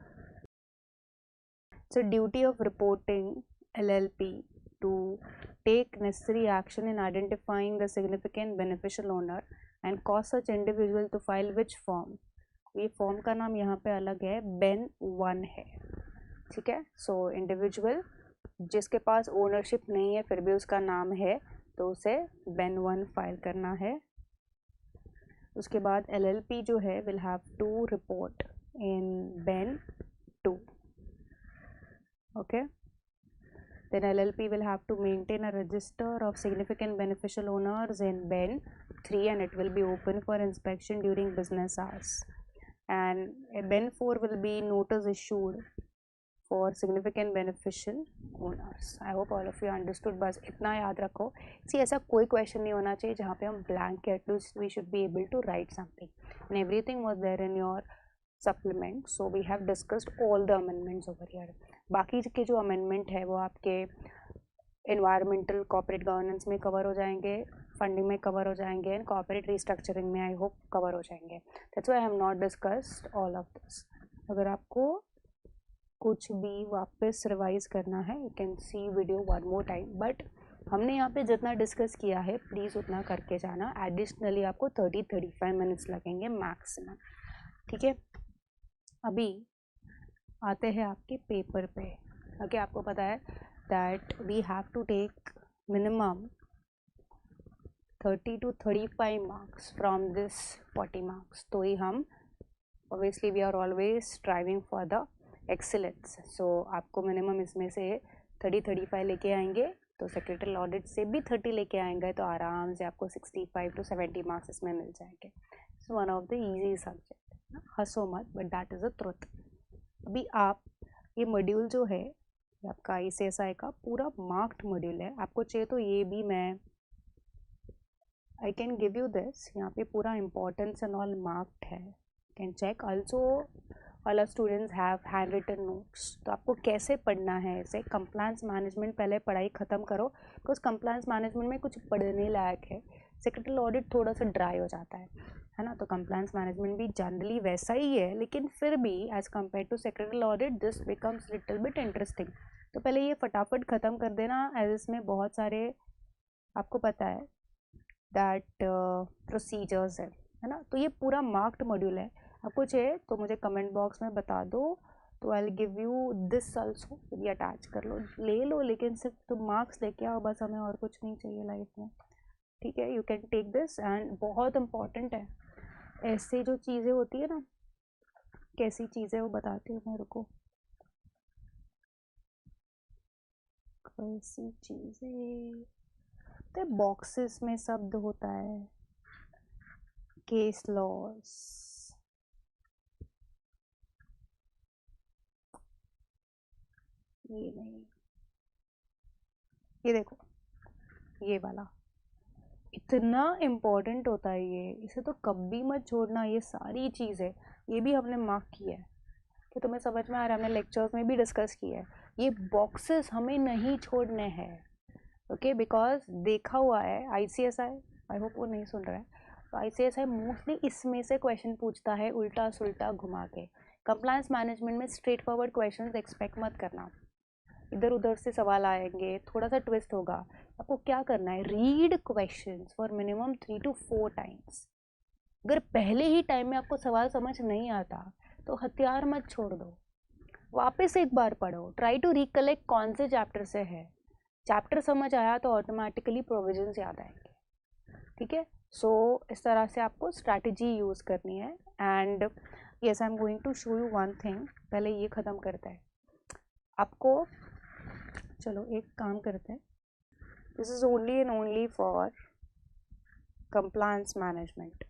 It's a duty of reporting LLP to take necessary action in identifying the significant beneficial owner and cause such individual to file which form. ये form का नाम यहाँ पे अलग है, Ben 1 है, ठीक है. सो इंडिविजुअल जिसके पास ओनरशिप नहीं है फिर भी उसका नाम है तो उसे बेन 1 फाइल करना है. उसके बाद LLP जो है will have to report in BEN 2. Okay. Then LLP will have to maintain a register of significant beneficial owners in Ben 3 and it will be open for inspection during business hours. And Ben 4 will be notice issued for significant beneficial owners. I hope all of you understood. बस इतना याद रखो. See, ऐसा कोई question नहीं होना चाहिए जहाँ पे हम blank है. At least we should be able to write something. And everything was there in your supplement. So we have discussed all the amendments over here. बाकी के जो amendment है वो आपके environmental corporate governance में cover हो जाएंगे, फंडिंग में कवर हो जाएंगे एंड कॉर्पोरेट रीस्ट्रक्चरिंग में आई होप कवर हो जाएंगे. That's why I have not discussed all of this. अगर आपको कुछ भी वापस रिवाइज करना है you can see video one more time. But हमने यहाँ पे जितना डिस्कस किया है प्लीज़ उतना करके जाना. एडिशनली आपको 30-35 मिनट्स लगेंगे मैक्सिमम, ठीक है. अभी आते हैं आपके पेपर पे. ओके, आपको पता है that we have to take minimum 30 to 35 marks from this 40 marks. तो ही हम obviously we are always striving for the excellence. So आपको मिनिमम इसमें से 30-35 लेके आएंगे तो सेक्रेटरी ऑडिट से भी 30 लेके आएंगे तो आराम से आपको 65 to 70 मार्क्स इसमें मिल जाएंगे. It's one of the easy subject. हंसो मत but that is a truth. अभी आप ये मॉड्यूल जो है आपका ICSI का पूरा मार्क्ड मॉड्यूल है. आपको चाहिए तो ये भी मैं I can give you this. यहाँ पे पूरा importance and all marked है. You can check. Also, all our students have handwritten notes. तो आपको कैसे पढ़ना है इसे. compliance management पहले पढ़ाई ख़त्म करो because compliance management में कुछ पढ़ने लायक है. secretarial audit थोड़ा सा ड्राई हो जाता है ना. तो compliance management भी जनरली वैसा ही है लेकिन फिर भी as compared to secretarial audit this becomes little bit interesting. तो पहले ये फटाफट ख़त्म कर देना as इसमें बहुत सारे आपको पता है दैट प्रोसीजर्स है ना. तो ये पूरा मार्क्ड मॉड्यूल है. आपको चाहिए तो मुझे कमेंट बॉक्स में बता दो तो I will give you this also. ये अटैच कर लो, ले लो, लेकिन सिर्फ तुम मार्क्स लेके आओ बस. हमें और कुछ नहीं चाहिए लाइफ में, ठीक है. You can take this and बहुत इम्पॉर्टेंट है. ऐसे जो चीज़ें होती है ना, कैसी चीज़ें वो बताती हूँ मेरे को. कैसी चीज़ें तो बॉक्सेस में शब्द होता है. केस लॉस, ये नहीं, ये देखो ये वाला इतना इम्पोर्टेंट होता है ये. इसे तो कभी मत छोड़ना. ये सारी चीज़ें ये भी हमने मार्क किया है कि तुम्हें समझ में आ रहा है. हमने लेक्चर्स में भी डिस्कस किया है. ये बॉक्सेस हमें नहीं छोड़ने हैं. ओके, बिकॉज देखा हुआ है ICSI, आई होप वो नहीं सुन रहा है. तो ICSI मोस्टली इसमें से क्वेश्चन पूछता है उल्टा सुल्टा घुमा के. कंप्लायंस मैनेजमेंट में स्ट्रेट फॉरवर्ड क्वेश्चंस एक्सपेक्ट मत करना. इधर उधर से सवाल आएंगे, थोड़ा सा ट्विस्ट होगा. आपको क्या करना है, read questions for minimum 3 to 4 times. अगर पहले ही टाइम में आपको सवाल समझ नहीं आता तो हथियार मत छोड़ दो, वापस एक बार पढ़ो. ट्राई टू रिकलेक्ट कौन से चैप्टर से है. चैप्टर समझ आया तो ऑटोमेटिकली प्रोविजंस याद आएंगे, ठीक है. सो इस तरह से आपको स्ट्रैटेजी यूज़ करनी है. And yes, I am going to show you one thing. पहले ये ख़त्म करते हैं आपको. चलो एक काम करते हैं. This is only and only for compliance management.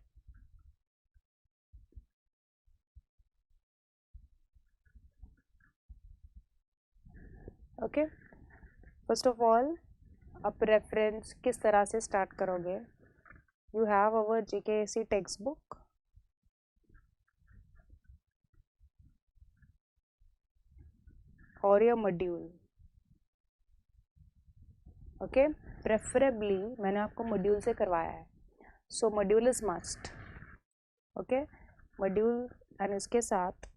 Okay, first of all आप रेफरेंस किस तरह से स्टार्ट करोगे. You have our GKSE text book. और ये मॉड्यूल. ओके, प्रेफरेबली मैंने आपको मॉड्यूल से करवाया है. So module is must. Okay, module and इसके साथ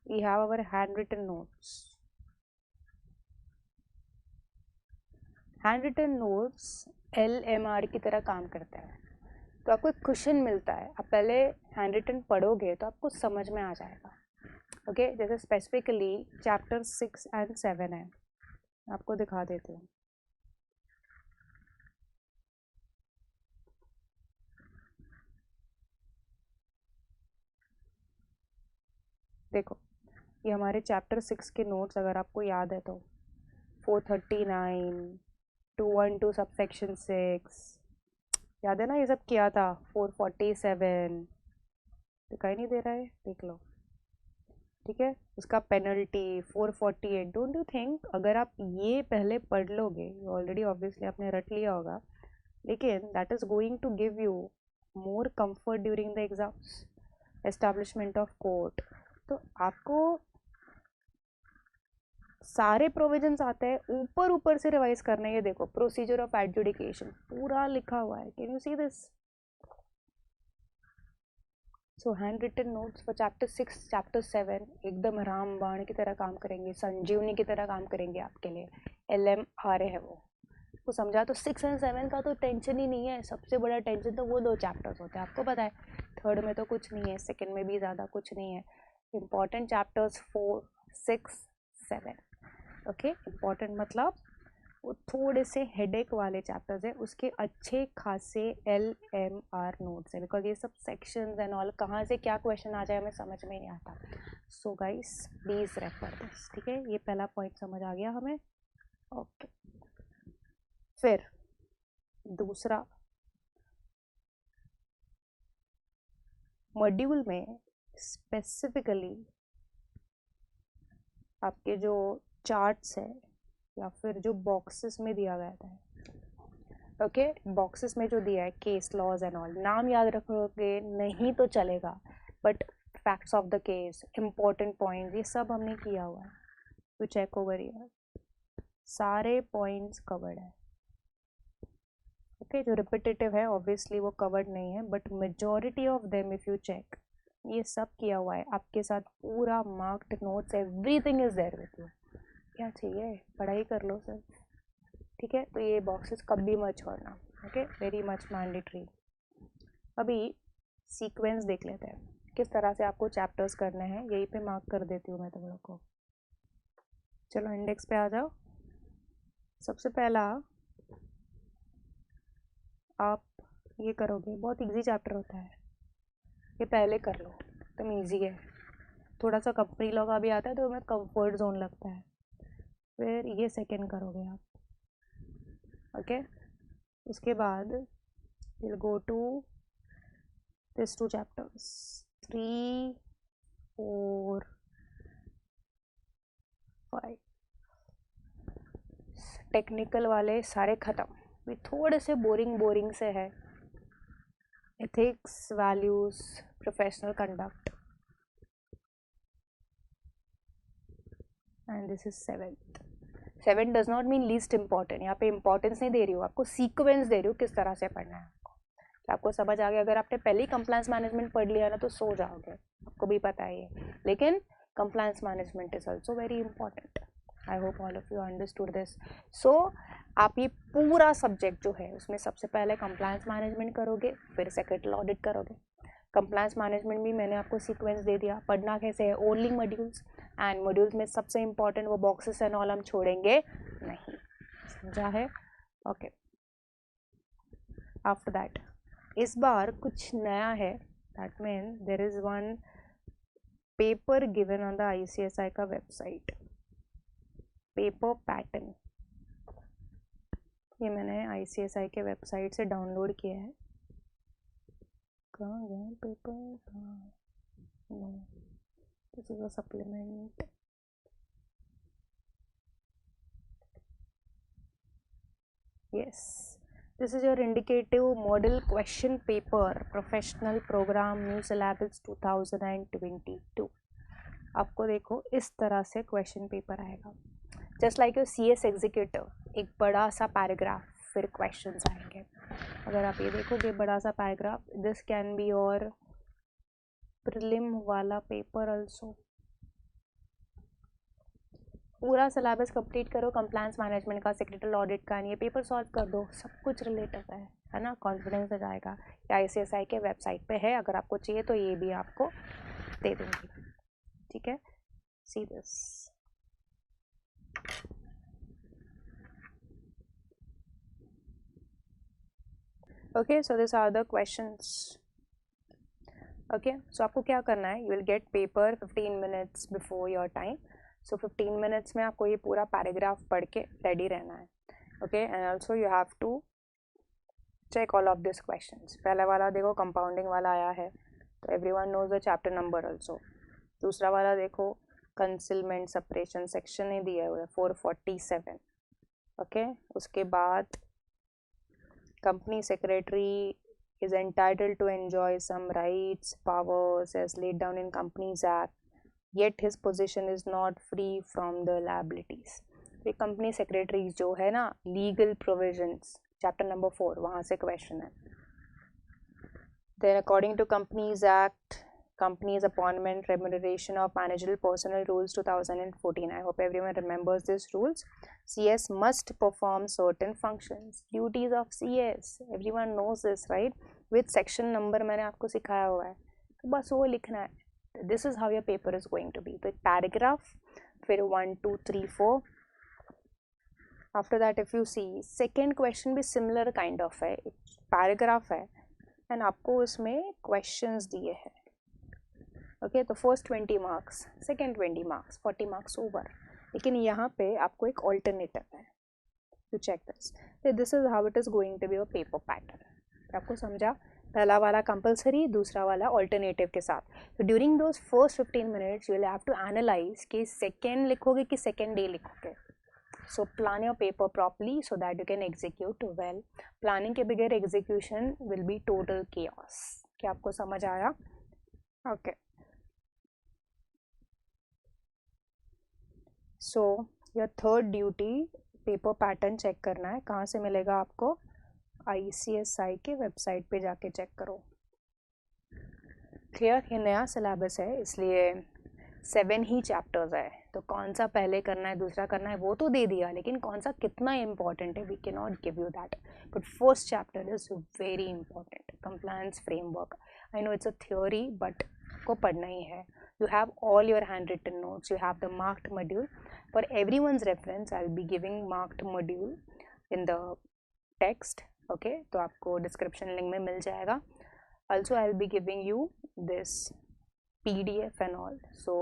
we have our handwritten notes. Handwritten notes LMR की तरह काम करता है. तो आपको एक क्वेश्चन मिलता है, आप पहले हैंडरिटन पढ़ोगे तो आपको समझ में आ जाएगा. ओके जैसे स्पेसिफिकली चैप्टर 6 एंड 7 है, आपको दिखा देती हूँ. देखो ये हमारे चैप्टर 6 के नोट्स, अगर आपको याद है तो 439, 212 सबसेक्शन 6, याद है ना ये सब किया था. 447 दिखाई नहीं दे रहा है, देख लो. ठीक है, उसका पेनल्टी 448. डोंट यू थिंक अगर आप ये पहले पढ़ लोगे, ऑलरेडी ऑब्वियसली आपने रट लिया होगा, लेकिन that is going to give you more comfort during the exams. Establishment of court, तो आपको सारे प्रोविजंस आते हैं, ऊपर ऊपर से रिवाइज करना है. ये देखो प्रोसीजर ऑफ एडजुडिकेशन पूरा लिखा हुआ है. Can you see this? So hand written notes for chapter 6, chapter 7 एकदम रामबाण की तरह काम करेंगे, संजीवनी की तरह काम करेंगे आपके लिए. LMR है वो समझा. तो 6 और 7 का तो टेंशन ही नहीं है. सबसे बड़ा टेंशन तो वो 2 चैप्टर्स होते हैं, आपको पता है. थर्ड में तो कुछ नहीं है, सेकंड में भी ज़्यादा कुछ नहीं है. Important chapters 4, 6, 7. ओके इम्पॉर्टेंट मतलब वो थोड़े से हेडेक वाले चैप्टर्स है, उसके अच्छे खासे LMR नोट्स है. बिकॉज ये सब सेक्शंस एंड ऑल कहाँ से क्या क्वेश्चन आ जाए हमें समझ में नहीं आता. So guys please refer this. ठीक है, ये पहला पॉइंट समझ आ गया हमें. ओके फिर दूसरा, मॉड्यूल में स्पेसिफिकली आपके जो चार्ट्स है या फिर जो बॉक्सेस में दिया गया था. ओके बॉक्सेस में जो दिया है केस लॉज एंड ऑल, नाम याद रखोगे नहीं तो चलेगा, but facts of the case, important points, ये सब हमने किया हुआ है. तो चेक ओवर हियर, सारे पॉइंट्स कवर्ड है. ओके जो रिपीटेटिव है ऑब्वियसली वो कवर्ड नहीं है, but majority of them if you check, ये सब किया हुआ है आपके साथ. पूरा marked notes, everything is there with you. क्या चाहिए, पढ़ाई कर लो सर. ठीक है, तो ये बॉक्सेस कभी मत छोड़ना. Okay very much mandatory. अभी सीक्वेंस देख लेते हैं किस तरह से आपको चैप्टर्स करने हैं. यहीं पे मार्क कर देती हूँ मैं तुम लोग को. चलो इंडेक्स पे आ जाओ. सबसे पहला आप ये करोगे, बहुत इजी चैप्टर होता है, ये पहले कर लो, तुम इजी है. थोड़ा सा कंपनी लॉ का भी आता है तो हमें कंफर्ट जोन लगता है. फिर ये सेकंड करोगे आप. ओके उसके बाद will go to this 2 chapters 3, 4, 5. Technical वाले सारे खत्म. भी थोड़े से बोरिंग से है. Ethics, values, professional conduct, and this is 7th. 7 does not mean least important. यहाँ पे इंपॉर्टेंस नहीं दे रही हूँ, आपको सीक्वेंस दे रही हूँ किस तरह से पढ़ना है. आपको समझ आ गया. अगर आपने पहले ही कंप्लायंस मैनेजमेंट पढ़ लिया ना तो सो जाओगे, आपको भी पता है ये. लेकिन compliance management is also very important. I hope all of you understood this. So आप ये पूरा सब्जेक्ट जो है उसमें सबसे पहले कंप्लायंस मैनेजमेंट करोगे, फिर सेक्रेटरी ऑडिट करोगे. कंप्लायंस मैनेजमेंट भी मैंने आपको सीक्वेंस दे दिया. पढ़ना कैसे है, ओनली मॉड्यूल्स, एंड मॉड्यूल्स में सबसे इंपॉर्टेंट वो बॉक्सेस एंड ऑल हम छोड़ेंगे नहीं. समझा है? ओके आफ्टर दैट इस बार कुछ नया है. That mean there is one paper given on the ICSI का वेबसाइट, पेपर पैटर्न. ये मैंने ICSI के वेबसाइट से डाउनलोड किया है. कहाँ गया paper? No this is a supplement. yes, this is your indicative model question paper, professional program new syllabus 2022. आपको देखो इस तरह से क्वेश्चन पेपर आएगा, just like your CS executive. एक बड़ा सा पैराग्राफ, फिर क्वेश्चंस आएंगे. अगर आप ये देखोगे बड़ा सा paragraph, this can be your prelim वाला पेपर ऑल्सो. पूरा सिलेबस कंप्लीट करो, कंप्लायंस मैनेजमेंट का, सेक्रेटरी ऑडिट का, ये पेपर सॉल्व कर दो, सब कुछ रिलेटेड है ना, कॉन्फिडेंस आ जाएगा। या ICSI के वेबसाइट पे है, अगर आपको चाहिए तो ये भी आपको दे दूँगी, ठीक है। See this, okay, so this are the questions. Okay, so आपको क्या करना है, you will get paper 15 minutes before your time. So 15 minutes में आपको ये पूरा पैराग्राफ पढ़ के रेडी रहना है, okay. And also you have to check all of this questions. पहला वाला देखो कंपाउंडिंग वाला आया है, तो everyone knows the chapter number also. दूसरा वाला देखो कंसीलमेंट सेपरेशन सेक्शन ही दिया हुआ है 447, ओके। उसके बाद company secretary is entitled to enjoy some rights, powers as laid down in Companies Act, yet his position is not free from the liabilities. ये company secretary जो है ना, लीगल प्रोविजंस चैप्टर नंबर 4, वहाँ से question है। Then according to Companies Act, Companies Appointment, Remuneration of Managerial Personnel Rules 2014. I hope everyone remembers these rules. CS must perform certain functions, duties of CS. Everyone knows this, right? With section number मैंने आपको सिखाया हुआ है, तो बस वो लिखना है। This is how your paper is going to be. तो एक पैराग्राफ, फिर 1 2 3 4. After that if you see, second question भी similar kind of है, पैराग्राफ है, एंड आपको उसमें क्वेश्चंस दिए हैं, ओके। तो first 20 marks, second 20 marks, 40 marks over. लेकिन यहाँ पे आपको एक ऑल्टरनेटिव है, टू चेक दिस। तो this is how it is going to be your paper pattern. आपको समझा, पहला वाला कंपलसरी, दूसरा वाला ऑल्टरनेटिव के साथ। तो during those first 15 minutes you will have to analyse कि सेकेंड लिखोगे कि सेकेंड डे लिखोगे। So plan your paper properly so that you can execute well. Planning के बगैर execution will be total chaos. क्या आपको समझ आया? Okay, so your third duty paper pattern check करना है। कहाँ से मिलेगा आपको? ICSI के वेबसाइट पे जाके चेक करो। क्लियर? ये नया सिलेबस है, इसलिए 7 ही चैप्टर्स है, तो कौन सा पहले करना है दूसरा करना है वो तो दे दिया, लेकिन कौन सा कितना इम्पॉर्टेंट है we can not give you that. But first chapter is very important, compliance framework. I know it's a theory, but को पढ़ना ही है। You have all your handwritten notes, you have the marked module. For everyone's reference, I'll be giving marked module in the text, okay? तो आपको description link में मिल जाएगा. Also, I'll be giving you this PDF and all, so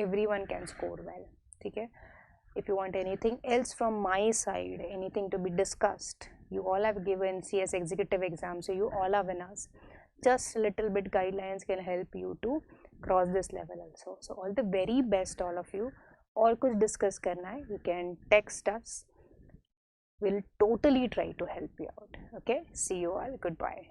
everyone can score well, ठीक है? If you want anything else from my side, anything to be discussed, you all have given CS executive exam, so you all are winners. Just little bit guidelines can help you to cross this level also. So all the very best all of you. और कुछ discuss करना है, you can text us. We'll totally try to help you out. Okay, see you all. Goodbye.